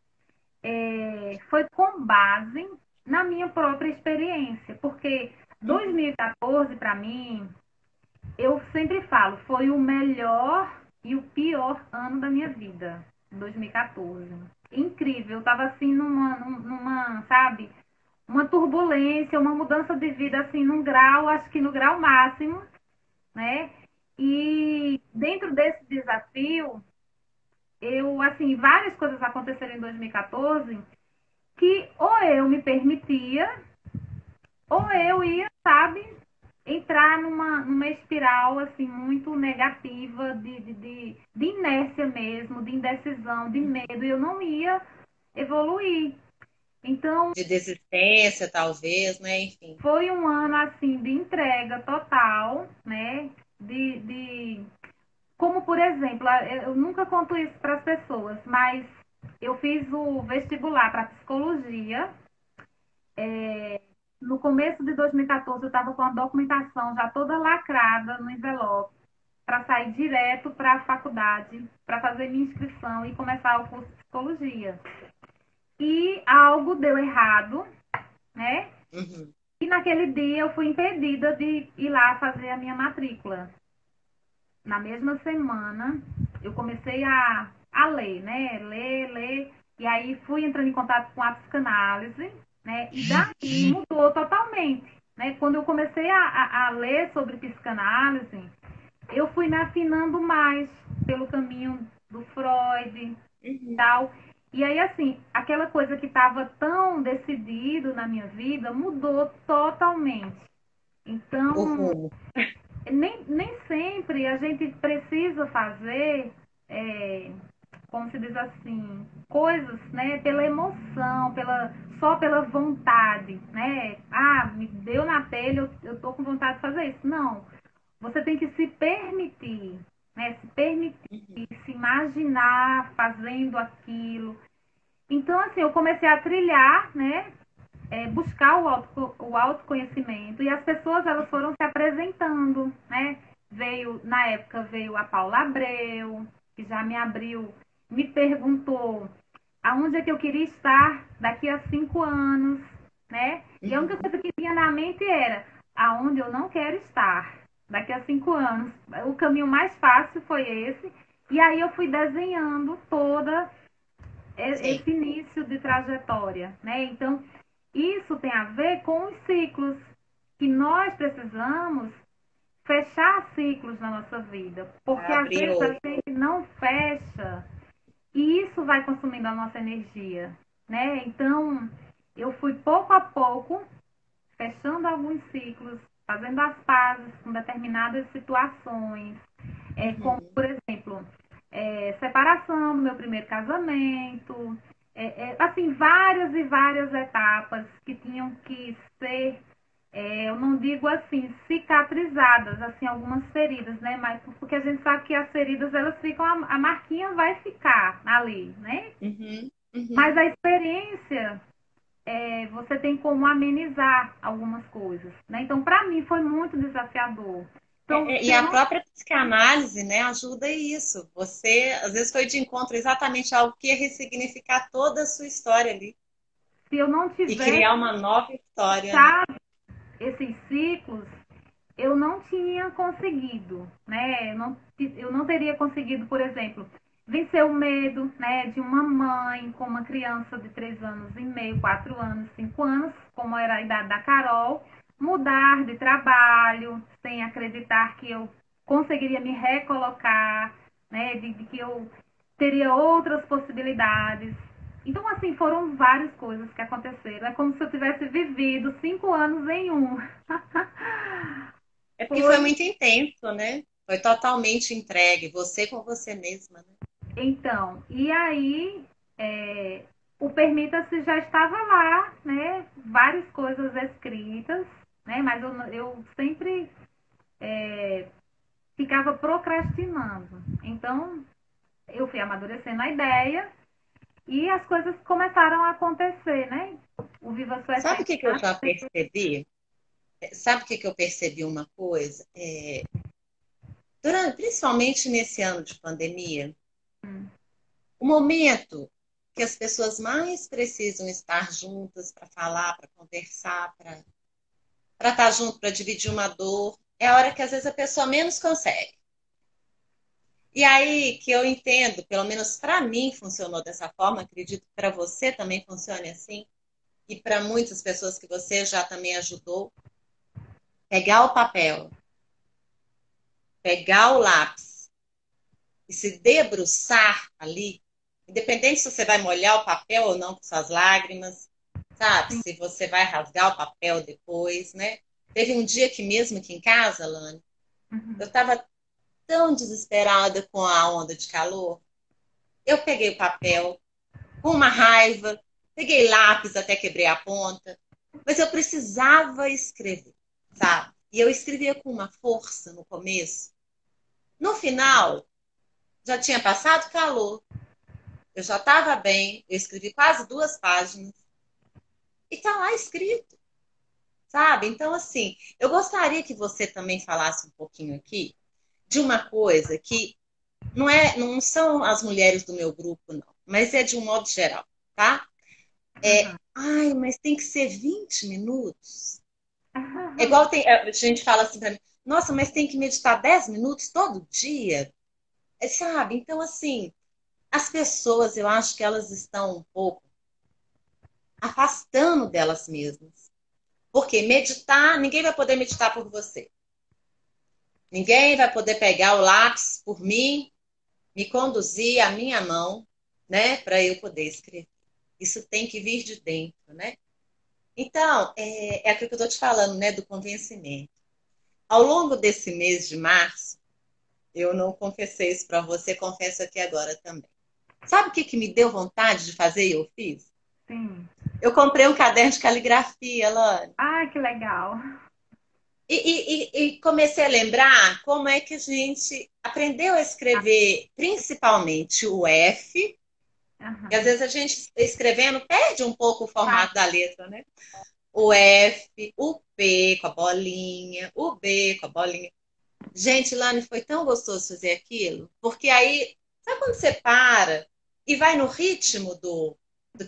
Speaker 1: foi com base na minha própria experiência, porque
Speaker 2: Uhum.
Speaker 1: 2014 para mim, eu sempre falo, foi o melhor e o pior ano da minha vida, 2014. Incrível, eu tava assim sabe, uma turbulência, uma mudança de vida assim num grau, acho que no grau máximo, né? E dentro desse desafio, assim, várias coisas aconteceram em 2014 que ou eu me permitia, ou eu ia, sabe, entrar numa espiral, assim, muito negativa de inércia mesmo, de indecisão, de medo, e eu não ia evoluir. Então,
Speaker 2: De desistência, talvez, né? Enfim.
Speaker 1: foi um ano, assim, de entrega total, né? De como, por exemplo, eu nunca conto isso para as pessoas, mas eu fiz o vestibular para psicologia. No começo de 2014, eu estava com a documentação já toda lacrada no envelope para sair direto para a faculdade, para fazer minha inscrição e começar o curso de psicologia. E algo deu errado, né?
Speaker 2: Uhum.
Speaker 1: E naquele dia eu fui impedida de ir lá fazer a minha matrícula. Na mesma semana, eu comecei a ler, né? Ler. E aí fui entrando em contato com a psicanálise, né? E daí mudou totalmente. Né? Quando eu comecei a ler sobre psicanálise, eu fui me afinando mais pelo caminho do Freud e
Speaker 2: Uhum.
Speaker 1: tal. E aí, assim, aquela coisa que estava tão decidido na minha vida mudou totalmente.
Speaker 2: O
Speaker 1: Então,
Speaker 2: rumo.
Speaker 1: nem sempre a gente precisa fazer, como se diz assim, coisas, né, pela emoção, só pela vontade, né? Ah, me deu na pele, eu tô com vontade de fazer isso. Não. Você tem que se permitir, né? Se permitir,
Speaker 2: Uhum.
Speaker 1: se imaginar fazendo aquilo. Então, assim, eu comecei a trilhar, né? Buscar o autoconhecimento e as pessoas elas foram se apresentando, né? Na época veio a Paula Abreu, que já me abriu, me perguntou aonde é que eu queria estar daqui a 5 anos, né? E a única
Speaker 2: Uhum.
Speaker 1: coisa que vinha na mente era aonde eu não quero estar daqui a 5 anos. O caminho mais fácil foi esse. E aí eu fui desenhando toda
Speaker 2: Sim.
Speaker 1: esse início de trajetória, né? Então, isso tem a ver com os ciclos que nós precisamos fechar ciclos na nossa vida, porque às
Speaker 2: Abrir
Speaker 1: vezes a
Speaker 2: outro.
Speaker 1: gente não fecha e isso vai consumindo a nossa energia, né? Então, eu fui pouco a pouco fechando alguns ciclos, fazendo as pazes com determinadas situações, como,
Speaker 2: Uhum.
Speaker 1: por exemplo, separação do meu primeiro casamento, assim, várias e várias etapas que tinham que ser, eu não digo assim, cicatrizadas, assim, algumas feridas, né? Mas porque a gente sabe que as feridas, elas ficam, a marquinha vai ficar ali, né?
Speaker 2: Uhum.
Speaker 1: Mas
Speaker 2: Uhum.
Speaker 1: a experiência, você tem como amenizar algumas coisas, né? Então, para mim, foi muito desafiador. Então,
Speaker 2: E
Speaker 1: se eu
Speaker 2: a
Speaker 1: não,
Speaker 2: própria psicanálise, né, ajuda isso. Você, às vezes, foi de encontro exatamente algo que ia ressignificar toda a sua história ali
Speaker 1: se eu não
Speaker 2: e
Speaker 1: tivesse
Speaker 2: criar uma nova história, né?
Speaker 1: fechado esses ciclos, eu não tinha conseguido, né? Eu não teria conseguido, por exemplo, vencer o medo, né, de uma mãe com uma criança de 3 anos e meio, 4 anos, 5 anos, como era a idade da Carol, mudar de trabalho sem acreditar que eu conseguiria me recolocar, né, de que eu teria outras possibilidades. Então, assim, foram várias coisas que aconteceram. É como se eu tivesse vivido 5 anos em um.
Speaker 2: É porque foi
Speaker 1: Foi,
Speaker 2: muito intenso, né? Foi totalmente entregue, você com você mesma, né?
Speaker 1: então, e aí o Permita-se já estava lá, né? Várias coisas escritas, né? Mas eu sempre ficava procrastinando. Então, eu fui amadurecendo a ideia e as coisas começaram a acontecer, né? O Viva Sua
Speaker 2: Sabe o
Speaker 1: Essência.
Speaker 2: que que eu já percebi? Sabe o que que eu percebi uma coisa? Principalmente nesse ano de pandemia, o momento que as pessoas mais precisam estar juntas para falar, para conversar, para estar junto, para dividir uma dor, é a hora que às vezes a pessoa menos consegue. E aí que eu entendo, pelo menos para mim funcionou dessa forma, acredito que para você também funcione assim, e para muitas pessoas que você já também ajudou, pegar o papel pegar o lápis e se debruçar ali, independente se você vai molhar o papel ou não com suas lágrimas, sabe?
Speaker 1: sim.
Speaker 2: Se você vai rasgar o papel depois, né? Teve um dia que mesmo aqui em casa, Lani, eu
Speaker 1: Uhum.
Speaker 2: estava tão desesperada com a onda de calor. Eu peguei o papel com uma raiva, peguei lápis até quebrei a ponta, mas eu precisava escrever, sabe? E eu escrevia com uma força no começo. No final, já tinha passado calor, eu já estava bem, eu escrevi quase 2 páginas e está lá escrito, sabe? Então, assim, eu gostaria que você também falasse um pouquinho aqui de uma coisa que não são as mulheres do meu grupo, não, mas é de um modo geral, tá?
Speaker 1: Uhum.
Speaker 2: Ai, mas tem que ser 20 minutos. É
Speaker 1: Uhum.
Speaker 2: igual a gente fala assim pra mim, nossa, mas tem que meditar 10 minutos todo dia? Sabe? Então, assim, as pessoas, eu acho que elas estão um pouco afastando delas mesmas. Porque meditar, ninguém vai poder meditar por você. Ninguém vai poder pegar o lápis por mim, me conduzir a minha mão, né, para eu poder escrever. Isso tem que vir de dentro, né? Então, é aquilo que eu estou te falando, né, do convencimento. Ao longo desse mês de março, eu não confessei isso para você, confesso aqui agora também. Sabe o que, que me deu vontade de fazer e eu fiz?
Speaker 1: Sim.
Speaker 2: Eu comprei um caderno de caligrafia, Lani.
Speaker 1: Ai, que legal.
Speaker 2: E comecei a lembrar como é que a gente aprendeu a escrever principalmente o F, e às
Speaker 1: Uhum.
Speaker 2: vezes a gente escrevendo perde um pouco o
Speaker 1: Tá.
Speaker 2: formato da letra, né? O F, o P com a bolinha, o B com a bolinha. Gente, Lani, foi tão gostoso fazer aquilo, porque aí, sabe quando você para e vai no ritmo do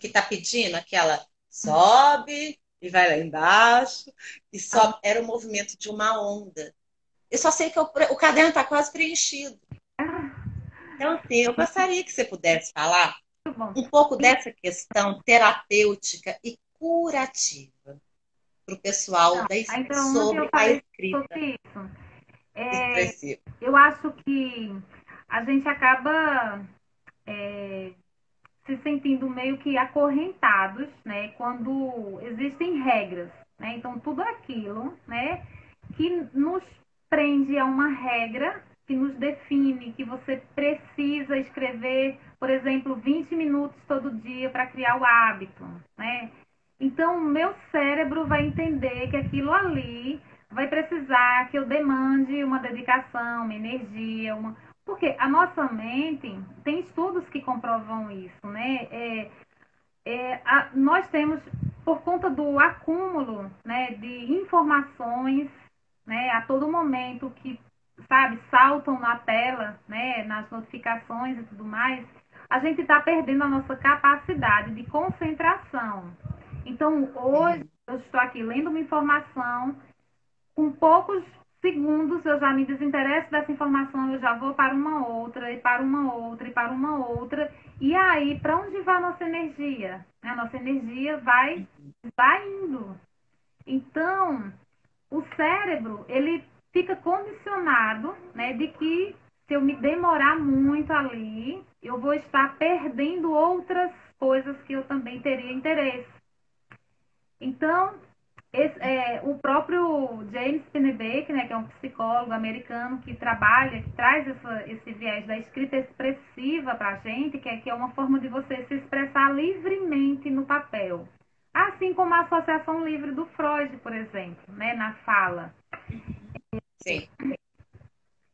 Speaker 2: que tá pedindo? Aquela sobe e vai lá embaixo, e
Speaker 1: Ah,
Speaker 2: só era o movimento de uma onda. Eu só sei que o caderno está quase preenchido. Então, assim, eu gostaria que você pudesse falar
Speaker 1: muito bom.
Speaker 2: um pouco dessa questão terapêutica e curativa para o pessoal
Speaker 1: Então, ontem eu
Speaker 2: sobre a
Speaker 1: falei
Speaker 2: escrita
Speaker 1: sobre isso. É,
Speaker 2: expressiva.
Speaker 1: eu acho que a gente acaba é, se sentindo meio que acorrentados, né, quando existem regras, né? Então tudo aquilo, né, que nos prende a uma regra que nos define, que você precisa escrever, por exemplo, 20 minutos todo dia para criar o hábito, né? Então, meu cérebro vai entender que aquilo ali vai precisar que eu demande uma dedicação, uma energia, uma, porque a nossa mente, tem estudos que comprovam isso, né? Nós temos, por conta do acúmulo, né, de informações, né, a todo momento que, sabe, saltam na tela, né, nas notificações e tudo mais, a gente está perdendo a nossa capacidade de concentração. Então, hoje,
Speaker 2: Uhum.
Speaker 1: eu estou aqui lendo uma informação, com poucos segundos eu já me desinteresso dessa informação, eu já vou para uma outra, e para uma outra, e para uma outra. E aí, para onde vai a nossa energia? A nossa energia vai indo. Então, o cérebro, ele fica condicionado, né, de que se eu me demorar muito ali, eu vou estar perdendo outras coisas que eu também teria interesse. Então, o próprio James Pennebaker, né, que é um psicólogo americano que trabalha, que traz esse viés da escrita expressiva para a gente, que é uma forma de você se expressar livremente no papel. Assim como a Associação Livre do Freud, por exemplo, né, na fala.
Speaker 2: Sim.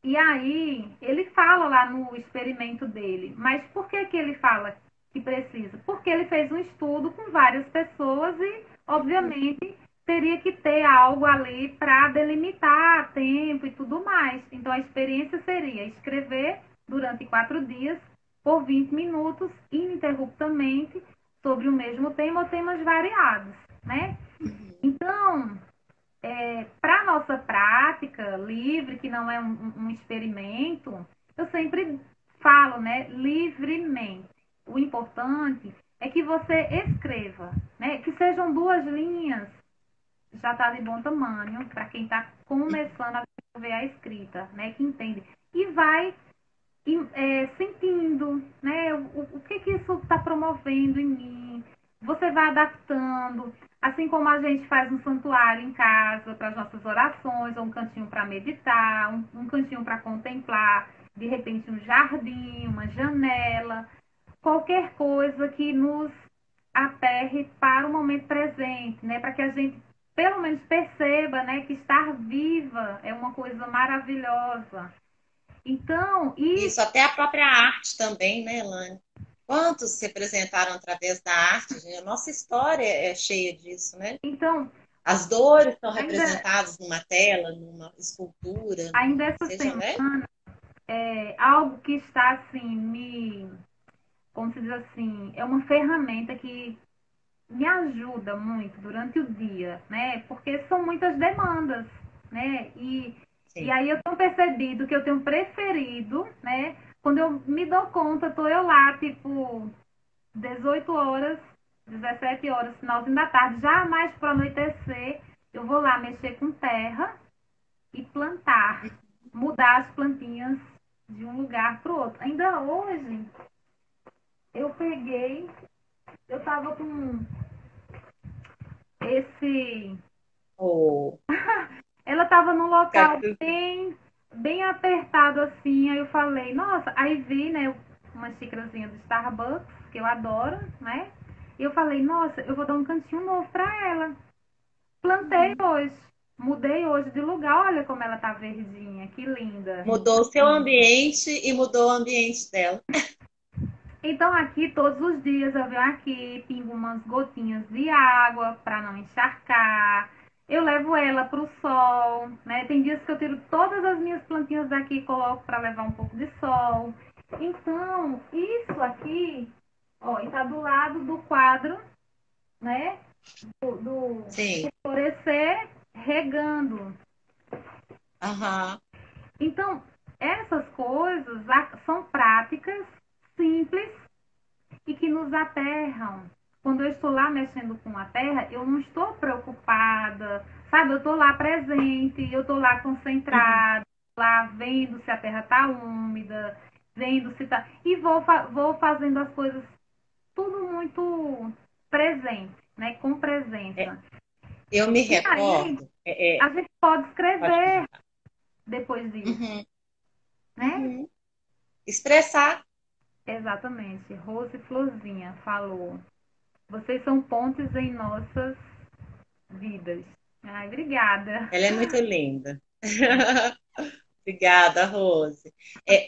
Speaker 1: E aí, ele fala lá no experimento dele, mas por que, que ele fala que precisa? Porque ele fez um estudo com várias pessoas e, obviamente, teria que ter algo ali para delimitar tempo e tudo mais. Então, a experiência seria escrever durante 4 dias, por 20 minutos, ininterruptamente, sobre o mesmo tema ou temas variados, né?
Speaker 2: Uhum.
Speaker 1: Então, para a nossa prática livre, que não é um experimento, eu sempre falo, né, livremente. O importante é que você escreva, né, que sejam 2 linhas, já está de bom tamanho para quem está começando a desenvolver a escrita, né? Que entende. E vai sentindo, né? O que que isso está promovendo em mim. Você vai adaptando, assim como a gente faz um santuário em casa para as nossas orações, ou um cantinho para meditar, um cantinho para contemplar, de repente um jardim, uma janela, qualquer coisa que nos aterre para o momento presente, né? Para que a gente pelo menos perceba, né, que estar viva é uma coisa maravilhosa. Então, e
Speaker 2: Isso, até a própria arte também, né, Elane? Quantos se apresentaram através da arte, gente? A nossa história é cheia disso, né?
Speaker 1: então
Speaker 2: As dores são
Speaker 1: ainda
Speaker 2: representadas numa tela, numa escultura,
Speaker 1: ainda essa
Speaker 2: seja,
Speaker 1: semana
Speaker 2: né?
Speaker 1: algo que está assim como se diz assim, é uma ferramenta que me ajuda muito durante o dia, né? Porque são muitas demandas, né? E
Speaker 2: Sim.
Speaker 1: aí eu tenho percebido que eu tenho preferido, né? Quando eu me dou conta, tô eu lá, tipo, 18 horas, 17 horas, finalzinho da tarde, já mais para anoitecer, eu vou lá mexer com terra e plantar, mudar as plantinhas de um lugar para o outro. Ainda hoje, eu peguei, eu tava com esse.
Speaker 2: Oh,
Speaker 1: Ela tava num local
Speaker 2: cactus.
Speaker 1: bem apertado assim. Aí eu falei, nossa, aí vi, né, uma xícarazinha do Starbucks, que eu adoro, né? E eu falei, nossa, eu vou dar um cantinho novo pra ela. Plantei hoje. Mudei hoje de lugar. Olha como ela tá verdinha, que linda.
Speaker 2: Mudou o seu ambiente e mudou o ambiente dela.
Speaker 1: Então aqui todos os dias eu venho aqui, pingo umas gotinhas de água para não encharcar. Eu levo ela para o sol, né? Tem dias que eu tiro todas as minhas plantinhas daqui e coloco para levar um pouco de sol. Então, isso aqui, ó, está do lado do quadro, né? Do
Speaker 2: Sim.
Speaker 1: florescer regando.
Speaker 2: Aham.
Speaker 1: Então, essas coisas são práticas simples e que nos aterram. Quando eu estou lá mexendo com a terra, eu não estou preocupada, sabe? Eu estou lá presente, eu estou lá
Speaker 2: Uhum.
Speaker 1: concentrada, lá vendo se a terra está úmida, vendo se está. E vou fazendo as coisas tudo muito presente, né? Com
Speaker 2: É,
Speaker 1: presença.
Speaker 2: eu me
Speaker 1: E aí,
Speaker 2: recordo.
Speaker 1: a gente pode
Speaker 2: Pode
Speaker 1: escrever
Speaker 2: perguntar.
Speaker 1: depois disso,
Speaker 2: Uhum.
Speaker 1: né?
Speaker 2: Uhum. Expressar.
Speaker 1: Exatamente. Rose Florzinha falou. Vocês são pontes em nossas vidas. Ai, obrigada.
Speaker 2: Ela é muito linda. Obrigada, Rose.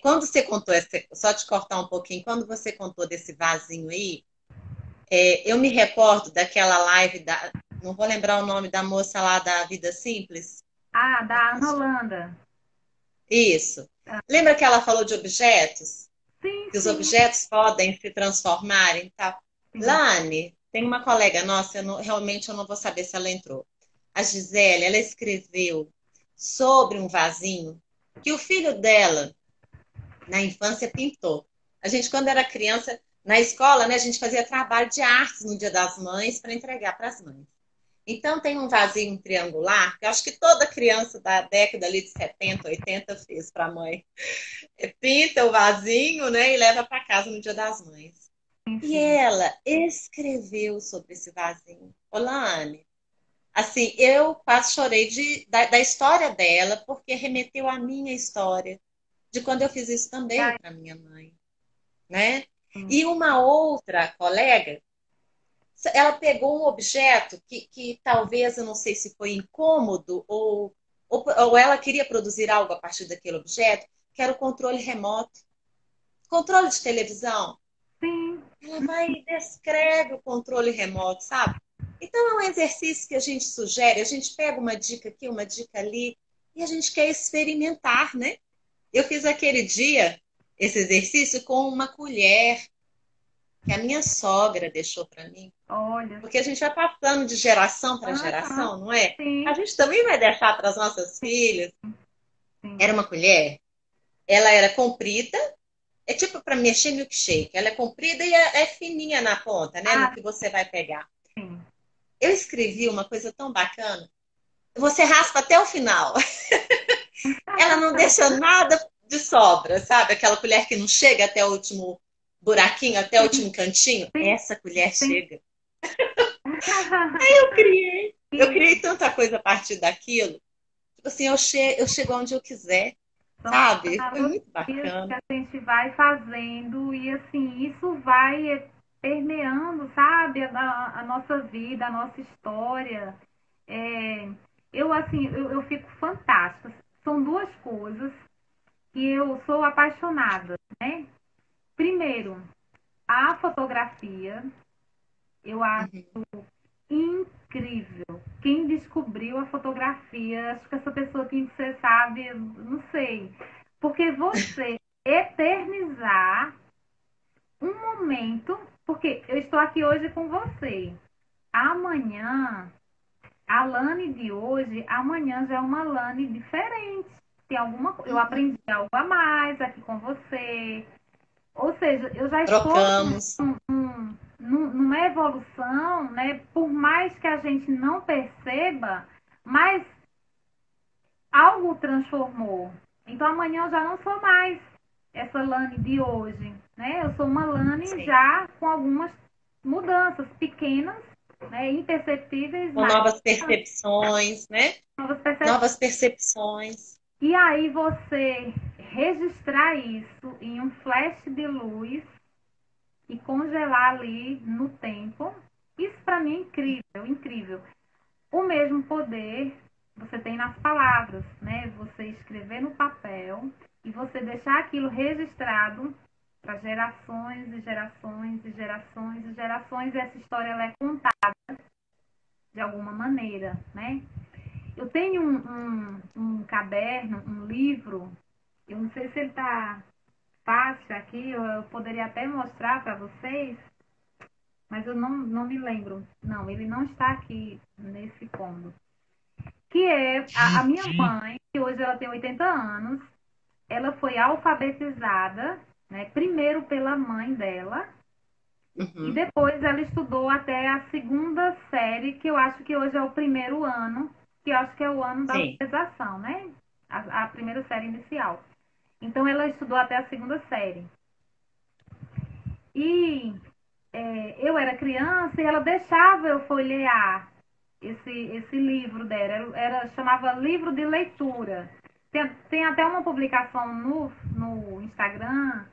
Speaker 2: Quando você contou, só te cortar um pouquinho, quando você contou desse vasinho aí, eu me recordo daquela live não vou lembrar o nome da moça lá da Vida Simples.
Speaker 1: Ah,
Speaker 2: Como é
Speaker 1: da
Speaker 2: que ela
Speaker 1: Ana
Speaker 2: se chama?
Speaker 1: Holanda.
Speaker 2: Isso. Lembra que ela falou de objetos?
Speaker 1: Sim,
Speaker 2: Que os
Speaker 1: sim,
Speaker 2: objetos podem se transformar e tal.
Speaker 1: sim.
Speaker 2: Lani, tem uma colega nossa, realmente eu não vou saber se ela entrou. A Gisele, ela escreveu sobre um vasinho que o filho dela, na infância, pintou. A gente, quando era criança, na escola, né, a gente fazia trabalho de artes no Dia das Mães para entregar para as mães. Então, tem um vasinho triangular que eu acho que toda criança da década ali de 70, 80 fez para a mãe. Pinta o vasinho, né, e leva para casa no Dia das Mães. E
Speaker 1: Sim.
Speaker 2: ela escreveu sobre esse vasinho. Olane, assim, eu quase chorei da história dela, porque remeteu à minha história, de quando eu fiz isso também
Speaker 1: Ai,
Speaker 2: para minha mãe, né?
Speaker 1: sim.
Speaker 2: E uma outra colega, ela pegou um objeto que talvez, eu não sei se foi incômodo ou ela queria produzir algo a partir daquele objeto, que era o controle remoto. Controle de televisão.
Speaker 1: Sim.
Speaker 2: Ela vai e descreve o controle remoto, sabe? Então é um exercício que a gente sugere, a gente pega uma dica aqui, uma dica ali, e a gente quer experimentar, né? Eu fiz aquele dia esse exercício com uma colher que a minha sogra deixou para mim,
Speaker 1: Olha.
Speaker 2: porque a gente vai passando de geração para
Speaker 1: Aham.
Speaker 2: geração, não é? A
Speaker 1: Sim,
Speaker 2: gente também vai deixar para as nossas filhas.
Speaker 1: sim.
Speaker 2: Era uma colher, ela era comprida, é tipo para mexer milkshake. Ela é comprida e é fininha na ponta, né? No
Speaker 1: Ah,
Speaker 2: que você vai pegar.
Speaker 1: sim.
Speaker 2: Eu escrevi uma coisa tão bacana. Você raspa até o final. Ela não deixa nada de sobra, sabe? Aquela colher que não chega até o último buraquinho, até o último cantinho.
Speaker 1: Sim,
Speaker 2: Essa colher
Speaker 1: sim.
Speaker 2: chega. Eu criei tanta coisa a partir daquilo. Tipo assim, eu chego onde eu quiser,
Speaker 1: São
Speaker 2: sabe? Foi muito
Speaker 1: analogias que
Speaker 2: bacana.
Speaker 1: a gente vai fazendo e assim, isso vai permeando, sabe, a nossa vida, a nossa história. É, eu fico fantástica. São duas coisas que eu sou apaixonada, né? Primeiro, a fotografia, eu acho
Speaker 2: Uhum.
Speaker 1: incrível. Quem descobriu a fotografia, acho que essa pessoa tinha que ser, sabe, não sei. Porque você eternizar um momento, porque eu estou aqui hoje com você. Amanhã, a Lani de hoje, amanhã já é uma Lani diferente. Tem alguma, eu aprendi algo a mais aqui com você. Ou seja, eu já estou
Speaker 2: Trocamos.
Speaker 1: numa evolução, né? Por mais que a gente não perceba, mas algo transformou. Então amanhã eu já não sou mais essa Lani de hoje, né? Eu sou uma Lani
Speaker 2: Sim.
Speaker 1: já com algumas mudanças pequenas, né? Imperceptíveis,
Speaker 2: Com
Speaker 1: mas
Speaker 2: novas percepções, né?
Speaker 1: novas percepções.
Speaker 2: Novas percepções.
Speaker 1: E aí você registrar isso em um flash de luz e congelar ali no tempo, isso para mim é incrível, incrível. O mesmo poder você tem nas palavras, né? Você escrever no papel e você deixar aquilo registrado para gerações e gerações e gerações e gerações, e essa história ela é contada de alguma maneira, né? Eu tenho um caderno, um livro, eu não sei se ele está fácil aqui, eu poderia até mostrar para vocês, mas eu não me lembro. Não, ele não está aqui nesse cômodo. Que é a minha mãe, que hoje ela tem 80 anos, ela foi alfabetizada, né, primeiro pela mãe dela, e
Speaker 2: Uhum.
Speaker 1: depois ela estudou até a segunda série, que eu acho que hoje é o primeiro ano, que eu acho que é o ano da
Speaker 2: Sim.
Speaker 1: alfabetização, né? A primeira série inicial. Então ela estudou até a segunda série. E eu era criança e ela deixava eu folhear esse livro dela. Chamava livro de leitura. Tem até uma publicação no Instagram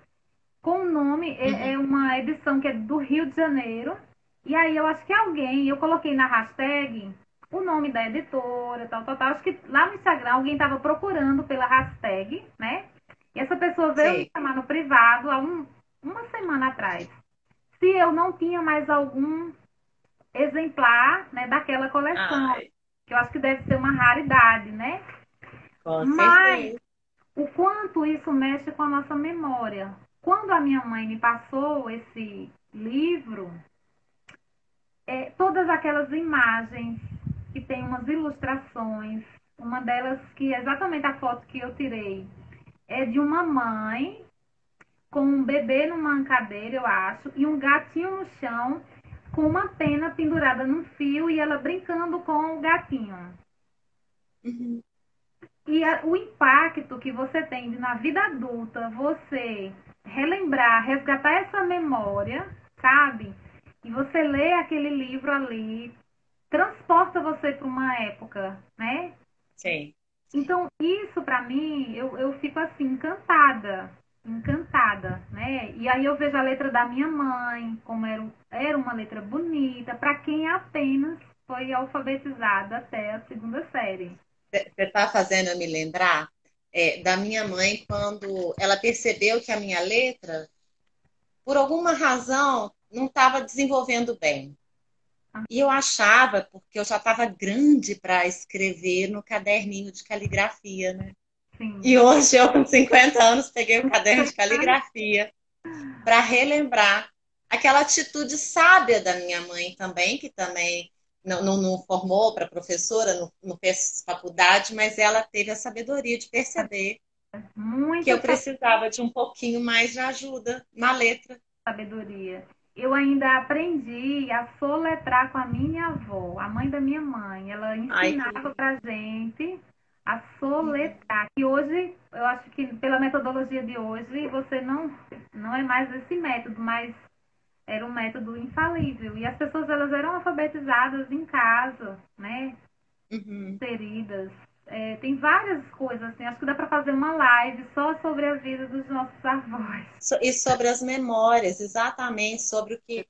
Speaker 1: com o nome, é
Speaker 2: Uhum.
Speaker 1: uma edição que é do Rio de Janeiro. E aí eu acho que eu coloquei na hashtag o nome da editora, tal, tal, tal. Acho que lá no Instagram alguém estava procurando pela hashtag, né? E essa pessoa veio me
Speaker 2: Sei.
Speaker 1: chamar no privado há uma semana atrás. Se eu não tinha mais algum exemplar, né, daquela coleção,
Speaker 2: Ai,
Speaker 1: que eu acho que deve ser uma raridade, né?
Speaker 2: com
Speaker 1: Mas
Speaker 2: certeza.
Speaker 1: o quanto isso mexe com a nossa memória. Quando a minha mãe me passou esse livro, todas aquelas imagens que tem umas ilustrações, uma delas que é exatamente a foto que eu tirei, é de uma mãe com um bebê numa ancadeira, eu acho, e um gatinho no chão com uma pena pendurada num fio e ela brincando com o gatinho.
Speaker 2: Uhum.
Speaker 1: E o impacto que você tem de, na vida adulta, você relembrar, resgatar essa memória, sabe? E você lê aquele livro ali, transporta você para uma época, né?
Speaker 2: Sim.
Speaker 1: Então, isso para mim, eu fico assim, encantada, encantada, né? E aí eu vejo a letra da minha mãe, como era uma letra bonita, para quem apenas foi alfabetizada até a segunda série.
Speaker 2: Você está fazendo eu me lembrar da minha mãe quando ela percebeu que a minha letra, por alguma razão, não estava desenvolvendo bem. E eu achava, porque eu já estava grande para escrever no caderninho de caligrafia, né?
Speaker 1: Sim.
Speaker 2: E hoje eu, com 50 anos, peguei o caderno de caligrafia para relembrar aquela atitude sábia da minha mãe também, que também não formou para professora, não fez faculdade, mas ela teve a sabedoria de perceber que
Speaker 1: Muita
Speaker 2: eu precisava de um pouquinho mais de ajuda na letra.
Speaker 1: sabedoria. Eu ainda aprendi a soletrar com a minha avó, a mãe da minha mãe. Ela
Speaker 2: Ai, que
Speaker 1: ensinava
Speaker 2: lindo.
Speaker 1: pra gente a soletrar. Que hoje, eu acho que pela metodologia de hoje, você não é mais esse método, mas era um método infalível. E as pessoas, elas eram alfabetizadas em casa, né?
Speaker 2: Uhum.
Speaker 1: Inseridas. Tem várias coisas, assim. Acho que dá para fazer uma live só sobre a vida dos nossos avós.
Speaker 2: E sobre as memórias, exatamente, sobre o que,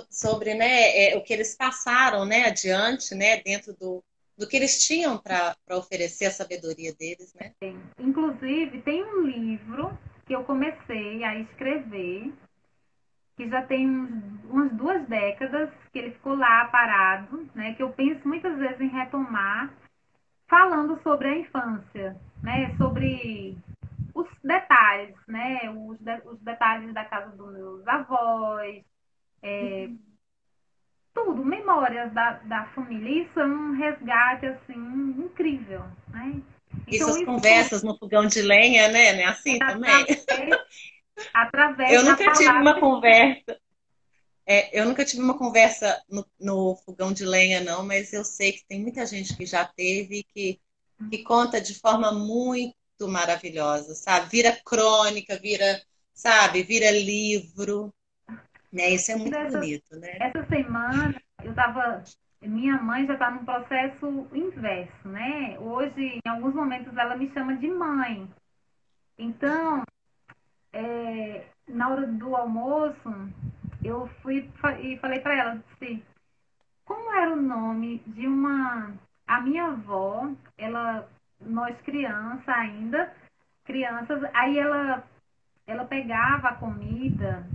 Speaker 2: sobre, né, o que eles passaram, né, adiante, né, dentro do que eles tinham para oferecer a sabedoria deles, né?
Speaker 1: Inclusive, tem um livro que eu comecei a escrever, que já tem umas 2 décadas que ele ficou lá parado, né? Que eu penso muitas vezes em retomar, falando sobre a infância, né? Sobre os detalhes, né? Os detalhes da casa dos meus avós, tudo, memórias da família. Isso é um resgate, assim, incrível, né?
Speaker 2: E
Speaker 1: Então,
Speaker 2: suas
Speaker 1: isso
Speaker 2: conversas no fogão de lenha, né? Não é
Speaker 1: é
Speaker 2: assim também?
Speaker 1: através
Speaker 2: Eu
Speaker 1: da
Speaker 2: nunca tive uma
Speaker 1: palavra.
Speaker 2: conversa. Eu nunca tive uma conversa no fogão de lenha, não, mas eu sei que tem muita gente que já teve, que conta de forma muito maravilhosa, sabe? Vira crônica, vira, sabe, vira livro, né? Isso é muito
Speaker 1: Dessa,
Speaker 2: bonito, né?
Speaker 1: essa semana, eu estava. Minha mãe já está num processo inverso, né? Hoje, em alguns momentos, ela me chama de mãe. Então, na hora do almoço, eu fui e falei para ela, disse, como era o nome de uma. A minha avó, ela, nós criança ainda, crianças, aí ela pegava a comida,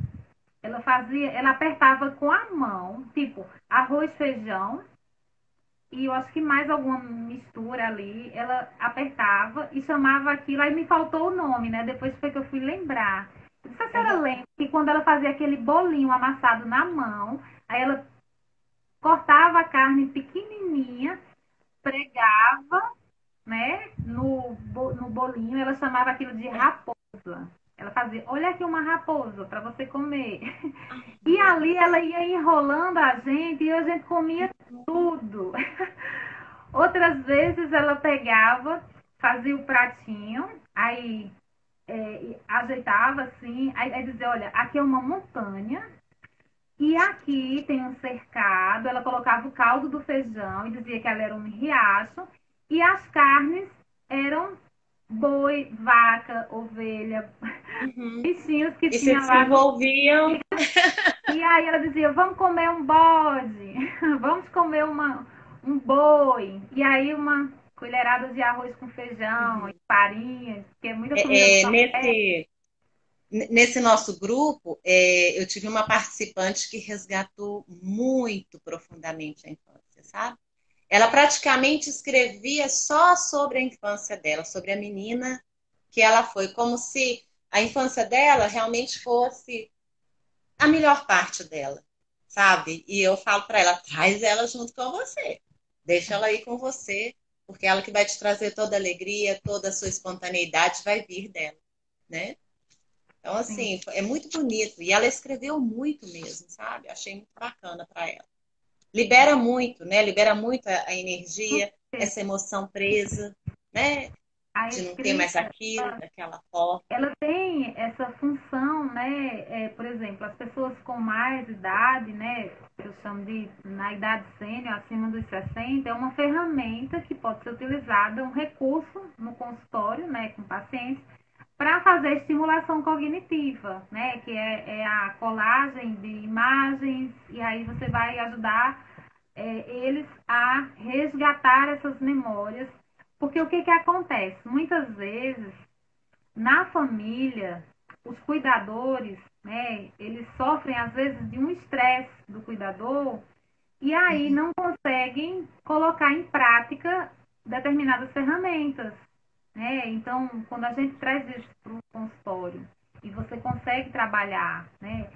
Speaker 1: ela apertava com a mão, tipo, arroz, feijão, e eu acho que mais alguma mistura ali, ela apertava e chamava aquilo, aí me faltou o nome, né? Depois foi que eu fui lembrar. Não sei se a senhora
Speaker 2: Uhum.
Speaker 1: lembra que quando ela fazia aquele bolinho amassado na mão, aí ela cortava a carne pequenininha, pregava, né, no bolinho, ela chamava aquilo de raposa. Ela fazia, olha aqui uma raposa para você comer. E ali ela ia enrolando a gente e a gente comia tudo. Outras vezes ela pegava, fazia o pratinho, aí ajeitava assim, aí dizia, olha, aqui é uma montanha e aqui tem um cercado. Ela colocava o caldo do feijão e dizia que ela era um riacho e as carnes eram boi, vaca, ovelha,
Speaker 2: Uhum.
Speaker 1: bichinhos que
Speaker 2: E se
Speaker 1: tinha lá.
Speaker 2: desenvolviam.
Speaker 1: E aí ela dizia, vamos comer um bode, vamos comer um boi. E aí uma colherada de arroz com feijão, e
Speaker 2: Uhum.
Speaker 1: farinha, que é muita comida do
Speaker 2: É,
Speaker 1: Nordeste.
Speaker 2: nesse nosso grupo, eu tive uma participante que resgatou muito profundamente a infância, sabe? Ela praticamente escrevia só sobre a infância dela, sobre a menina que ela foi, como se a infância dela realmente fosse a melhor parte dela, sabe? E eu falo para ela, traz ela junto com você, deixa ela aí com você, porque ela que vai te trazer toda a alegria, toda a sua espontaneidade vai vir dela, né? Então,
Speaker 1: Sim,
Speaker 2: assim, é muito bonito. E ela escreveu muito mesmo, sabe? Achei muito bacana para ela. Libera muito, né? Libera muito a
Speaker 1: com
Speaker 2: energia, essa
Speaker 1: certeza.
Speaker 2: emoção presa, né?
Speaker 1: A
Speaker 2: De não ter mais
Speaker 1: escrita,
Speaker 2: aquilo, daquela forma.
Speaker 1: ela tem essa função, né? Por exemplo, as pessoas com mais idade, né? Que eu chamo de na idade sênior, acima dos 60, é uma ferramenta que pode ser utilizada, um recurso no consultório, né? Com pacientes, para fazer estimulação cognitiva, né? Que é a colagem de imagens, e aí você vai ajudar eles a resgatar essas memórias. Porque o que, que acontece? Muitas vezes na família, os cuidadores, né, eles sofrem às vezes de um estresse do cuidador e aí
Speaker 2: Uhum.
Speaker 1: não conseguem colocar em prática determinadas ferramentas, né? Então, quando a gente traz isso para o consultório e você consegue trabalhar, né,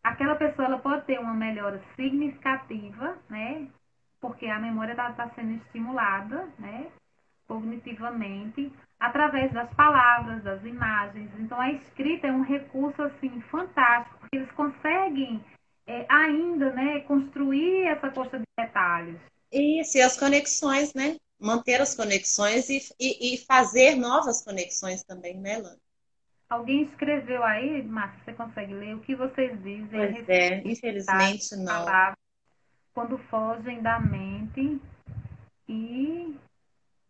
Speaker 1: aquela pessoa ela pode ter uma melhora significativa, né? Porque a memória está sendo estimulada, né? Cognitivamente, através das palavras, das imagens. Então, a escrita é um recurso assim fantástico, porque eles conseguem ainda, né, construir essa coxa de detalhes.
Speaker 2: Isso, e as conexões, né? manter as conexões e fazer novas conexões também, né, Lana?
Speaker 1: Alguém escreveu aí, Márcia, você consegue ler o que vocês dizem a
Speaker 2: Pois
Speaker 1: respeito
Speaker 2: é,
Speaker 1: das
Speaker 2: infelizmente não.
Speaker 1: palavras quando fogem da mente e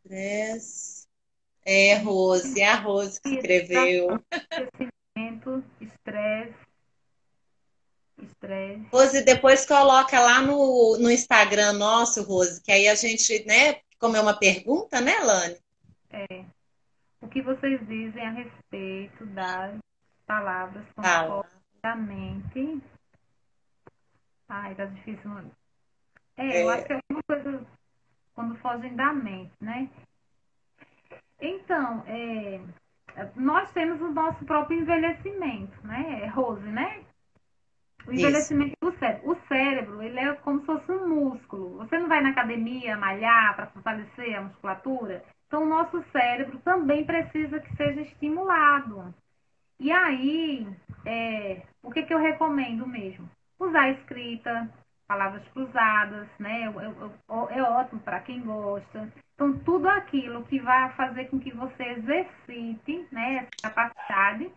Speaker 2: Estresse. É, Rose, é a Rose que escreveu.
Speaker 1: esquecimento, estresse.
Speaker 2: Rose, depois coloca lá no Instagram nosso, Rose, que aí a gente, né, como é uma pergunta, né, Lani?
Speaker 1: O que vocês dizem a respeito das palavras quando
Speaker 2: Fala.
Speaker 1: fogem da mente? Ai, tá difícil. Eu acho
Speaker 2: É,
Speaker 1: que é alguma coisa quando fogem da mente, né? Então, nós temos o nosso próprio envelhecimento, né? Rose, né? O
Speaker 2: isso.
Speaker 1: envelhecimento do cérebro. O cérebro, ele é como se fosse um músculo. Você não vai na academia malhar para fortalecer a musculatura? Então, o nosso cérebro também precisa que seja estimulado. E aí, o que eu recomendo mesmo? Usar a escrita, palavras cruzadas, né? É ótimo para quem gosta. Então, tudo aquilo que vai fazer com que você exercite, né, essa capacidade,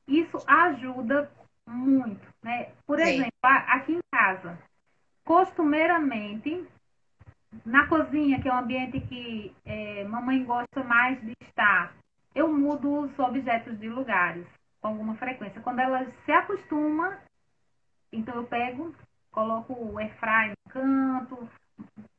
Speaker 1: isso ajuda muito, né? Por
Speaker 2: Sim.
Speaker 1: exemplo, aqui em casa, costumeiramente, na cozinha, que é um ambiente que mamãe gosta mais de estar, eu mudo os objetos de lugares com alguma frequência. Quando ela se acostuma, então eu pego, coloco o airfryer no canto,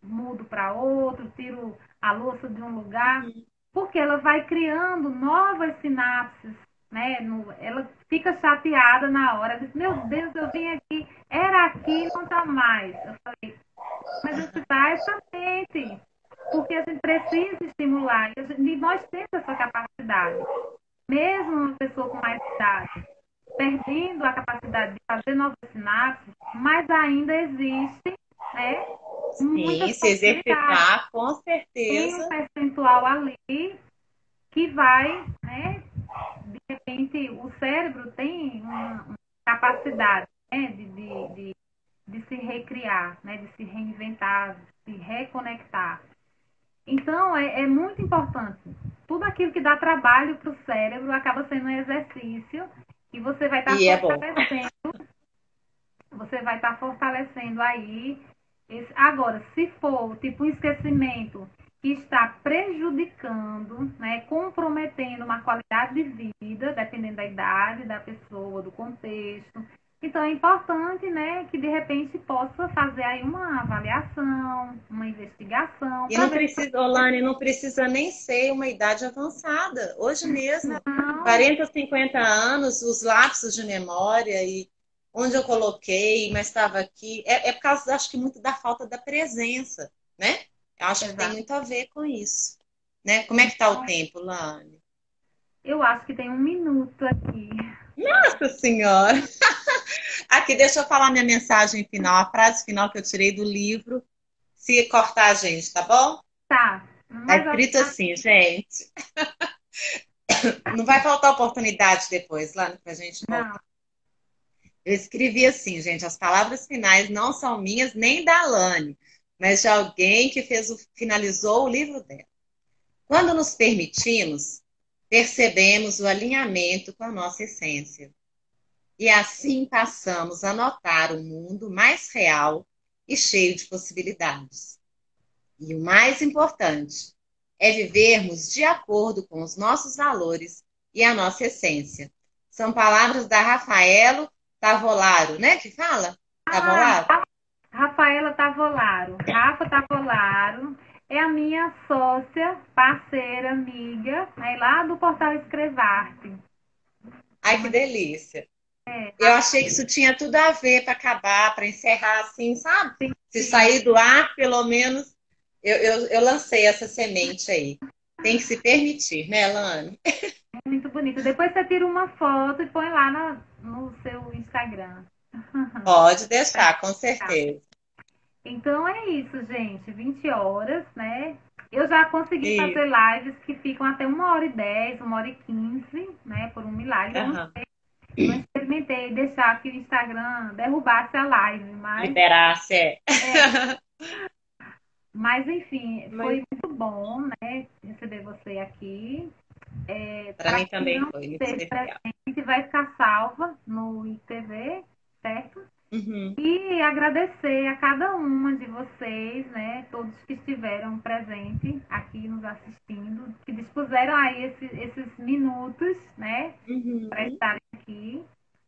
Speaker 1: mudo para outro, tiro a louça de um lugar, porque ela vai criando novas sinapses, né? Ela fica chateada na hora, diz, meu Deus, eu vim aqui, era aqui, não tá mais. Eu falei, mas exatamente, porque a gente precisa estimular, e nós temos essa capacidade. Mesmo uma pessoa com mais idade, perdendo a capacidade de fazer novas sinapses, mas ainda existem, né, muitas
Speaker 2: Sim, se
Speaker 1: possibilidades.
Speaker 2: exercitar, com
Speaker 1: Tem um
Speaker 2: certeza.
Speaker 1: percentual ali que vai, né, de repente, o cérebro tem uma capacidade, né, de se recriar, né, de se reinventar, de se reconectar. Então, é muito importante. Tudo aquilo que dá trabalho para o cérebro acaba sendo um exercício e
Speaker 2: E é bom.
Speaker 1: você vai estar fortalecendo aí. Agora, se for tipo um esquecimento que está prejudicando, né, comprometendo uma qualidade de vida, dependendo da idade da pessoa, do contexto, então é importante, né, que de repente possa fazer aí uma avaliação, uma investigação,
Speaker 2: E
Speaker 1: para
Speaker 2: não
Speaker 1: ver
Speaker 2: precisa, Olane, não precisa nem ser uma idade avançada. Hoje
Speaker 1: se
Speaker 2: mesmo,
Speaker 1: não.
Speaker 2: 40, 50 anos, os lapsos de memória e onde eu coloquei, mas estava aqui. É por causa, acho que muito da falta da presença, né? Eu acho que tem
Speaker 1: Exato.
Speaker 2: muito a ver com isso. Né? Como é que está o tempo, Lane?
Speaker 1: Eu acho que tem um minuto aqui.
Speaker 2: Nossa Senhora! Aqui, deixa eu falar minha mensagem final, a frase final que eu tirei do livro. Se cortar a gente, tá bom?
Speaker 1: Tá.
Speaker 2: Tá
Speaker 1: Mas
Speaker 2: escrito assim, gente. Não vai faltar oportunidade depois, lá pra gente
Speaker 1: não.
Speaker 2: voltar. Eu escrevi assim, gente, as palavras finais não são minhas nem da Lani, mas de alguém que finalizou o livro dela. Quando nos permitimos, percebemos o alinhamento com a nossa essência. E assim passamos a notar o mundo mais real e cheio de possibilidades. E o mais importante é vivermos de acordo com os nossos valores e a nossa essência. São palavras da Rafaelo Tavolaro, né? Que fala? Tavolaro?
Speaker 1: Rafaela Tavolaro. Rafa Tavolaro é a minha sócia, parceira, amiga, né, lá do portal Escrevarte.
Speaker 2: Ai, que
Speaker 1: Uma,
Speaker 2: delícia. Eu
Speaker 1: Rafa,
Speaker 2: achei que isso tinha tudo a ver para acabar, para encerrar assim, sabe?
Speaker 1: sim,
Speaker 2: Se
Speaker 1: sim,
Speaker 2: sair do ar, pelo menos, eu lancei essa semente aí. Tem que se permitir, né, Lana?
Speaker 1: muito bonito. Depois você tira uma foto e põe lá no seu Instagram.
Speaker 2: Pode deixar, com certeza.
Speaker 1: Então é isso, gente. 20 horas, né? Eu já consegui
Speaker 2: E,
Speaker 1: fazer lives que ficam até 1h10, 1h15, né? Por um milagre. Eu
Speaker 2: aham.
Speaker 1: não experimentei deixar que o Instagram derrubasse a live, mas
Speaker 2: Liberasse, é.
Speaker 1: é Mas, enfim,
Speaker 2: Mas
Speaker 1: foi muito bom, né, receber você aqui.
Speaker 2: para
Speaker 1: Para
Speaker 2: mim
Speaker 1: quem
Speaker 2: também
Speaker 1: não
Speaker 2: foi muito
Speaker 1: esteve
Speaker 2: especial.
Speaker 1: presente, vai ficar salva no ITV, certo?
Speaker 2: Uhum.
Speaker 1: E agradecer a cada uma de vocês, né, todos que estiveram presentes aqui nos assistindo, que dispuseram aí esses minutos, né, para
Speaker 2: Uhum.
Speaker 1: estarem aqui.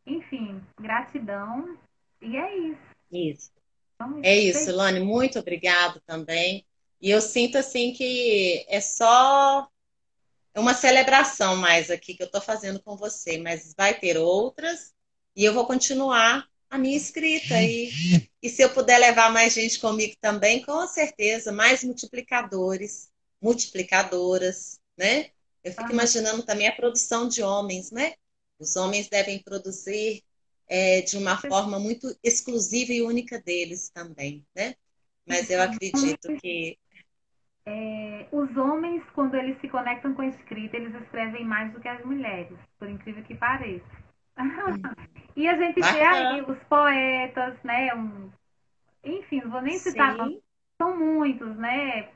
Speaker 1: Enfim, gratidão. E é isso.
Speaker 2: Isso.
Speaker 1: Vamos
Speaker 2: É isso,
Speaker 1: ter
Speaker 2: Lani, muito obrigado também. E eu sinto assim que é só uma celebração mais aqui que eu estou fazendo com você, mas vai ter outras e eu vou continuar a minha escrita. E se eu puder levar mais gente comigo também, com certeza, mais multiplicadores, multiplicadoras, né? Eu fico imaginando também a produção de homens, né? Os homens devem produzir de uma forma muito exclusiva e única deles também, né? Mas eu acredito que.
Speaker 1: os homens, quando eles se conectam com a escrita, eles escrevem mais do que as mulheres, por incrível que pareça. E a gente vê aí
Speaker 2: Bacana,
Speaker 1: os poetas, né? Enfim, não vou nem citar,
Speaker 2: sim.
Speaker 1: são muitos, né?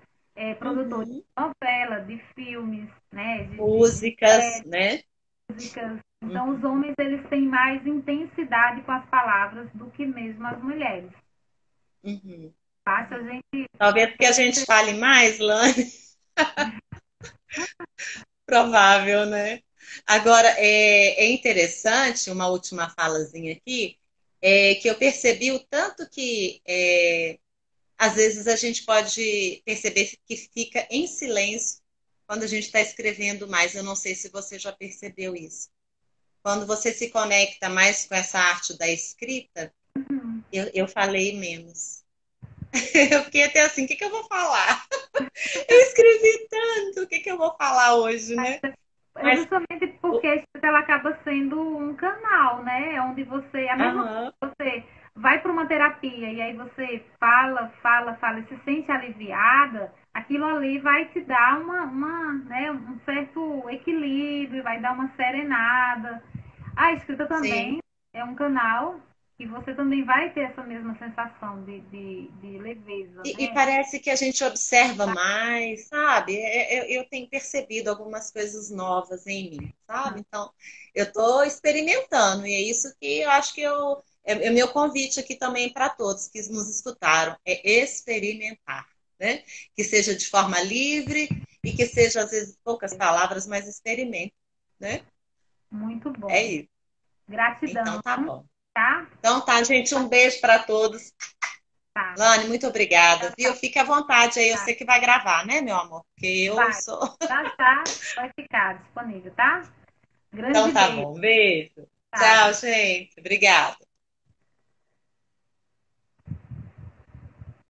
Speaker 1: Produtores
Speaker 2: Uhum.
Speaker 1: de novela, de filmes, né? De
Speaker 2: Músicas, né?
Speaker 1: músicas. Então, os
Speaker 2: Uhum.
Speaker 1: homens eles têm mais intensidade com as palavras do que mesmo as mulheres.
Speaker 2: Uhum.
Speaker 1: Basta a gente.
Speaker 2: Talvez porque a gente fale mais, Lani, provável, né? Agora, é interessante, uma última falazinha aqui, que eu percebi o tanto que, às vezes, a gente pode perceber que fica em silêncio quando a gente está escrevendo mais. Eu não sei se você já percebeu isso. Quando você se conecta mais com essa arte da escrita, eu falei menos. Eu fiquei até assim, o que eu vou falar? Eu escrevi tanto, o que eu vou falar hoje, né?
Speaker 1: É
Speaker 2: Mas,
Speaker 1: justamente porque a escrita ela acaba sendo um canal, né? Onde você, a mesma coisa
Speaker 2: aham,
Speaker 1: que você vai para uma terapia e aí você fala, fala, fala e se sente aliviada, aquilo ali vai te dar né, um certo equilíbrio, vai dar uma serenada. A escrita
Speaker 2: sim.
Speaker 1: também é um canal e você também vai ter essa mesma sensação de leveza,
Speaker 2: E
Speaker 1: né?
Speaker 2: parece que a gente observa mais, sabe? Eu tenho percebido algumas coisas novas em mim, sabe? Então, eu estou experimentando, e é isso que eu acho que é meu convite aqui também para todos que nos escutaram, é experimentar, né? Que seja de forma livre e que seja, às vezes, poucas palavras, mas experimente, né?
Speaker 1: Muito
Speaker 2: É
Speaker 1: bom.
Speaker 2: isso. Então,
Speaker 1: Gratidão,
Speaker 2: tá bom.
Speaker 1: tá?
Speaker 2: Então, tá, gente, um beijo para todos.
Speaker 1: Tá.
Speaker 2: Lani, muito obrigada, viu? Fique à vontade aí, eu
Speaker 1: Tá.
Speaker 2: sei que vai gravar, né, meu amor? Porque eu
Speaker 1: Vai.
Speaker 2: sou.
Speaker 1: Já já vai ficar disponível, tá?
Speaker 2: Então
Speaker 1: Grande
Speaker 2: tá
Speaker 1: beijo.
Speaker 2: bom, beijo.
Speaker 1: Tá.
Speaker 2: Tchau, gente. Obrigada.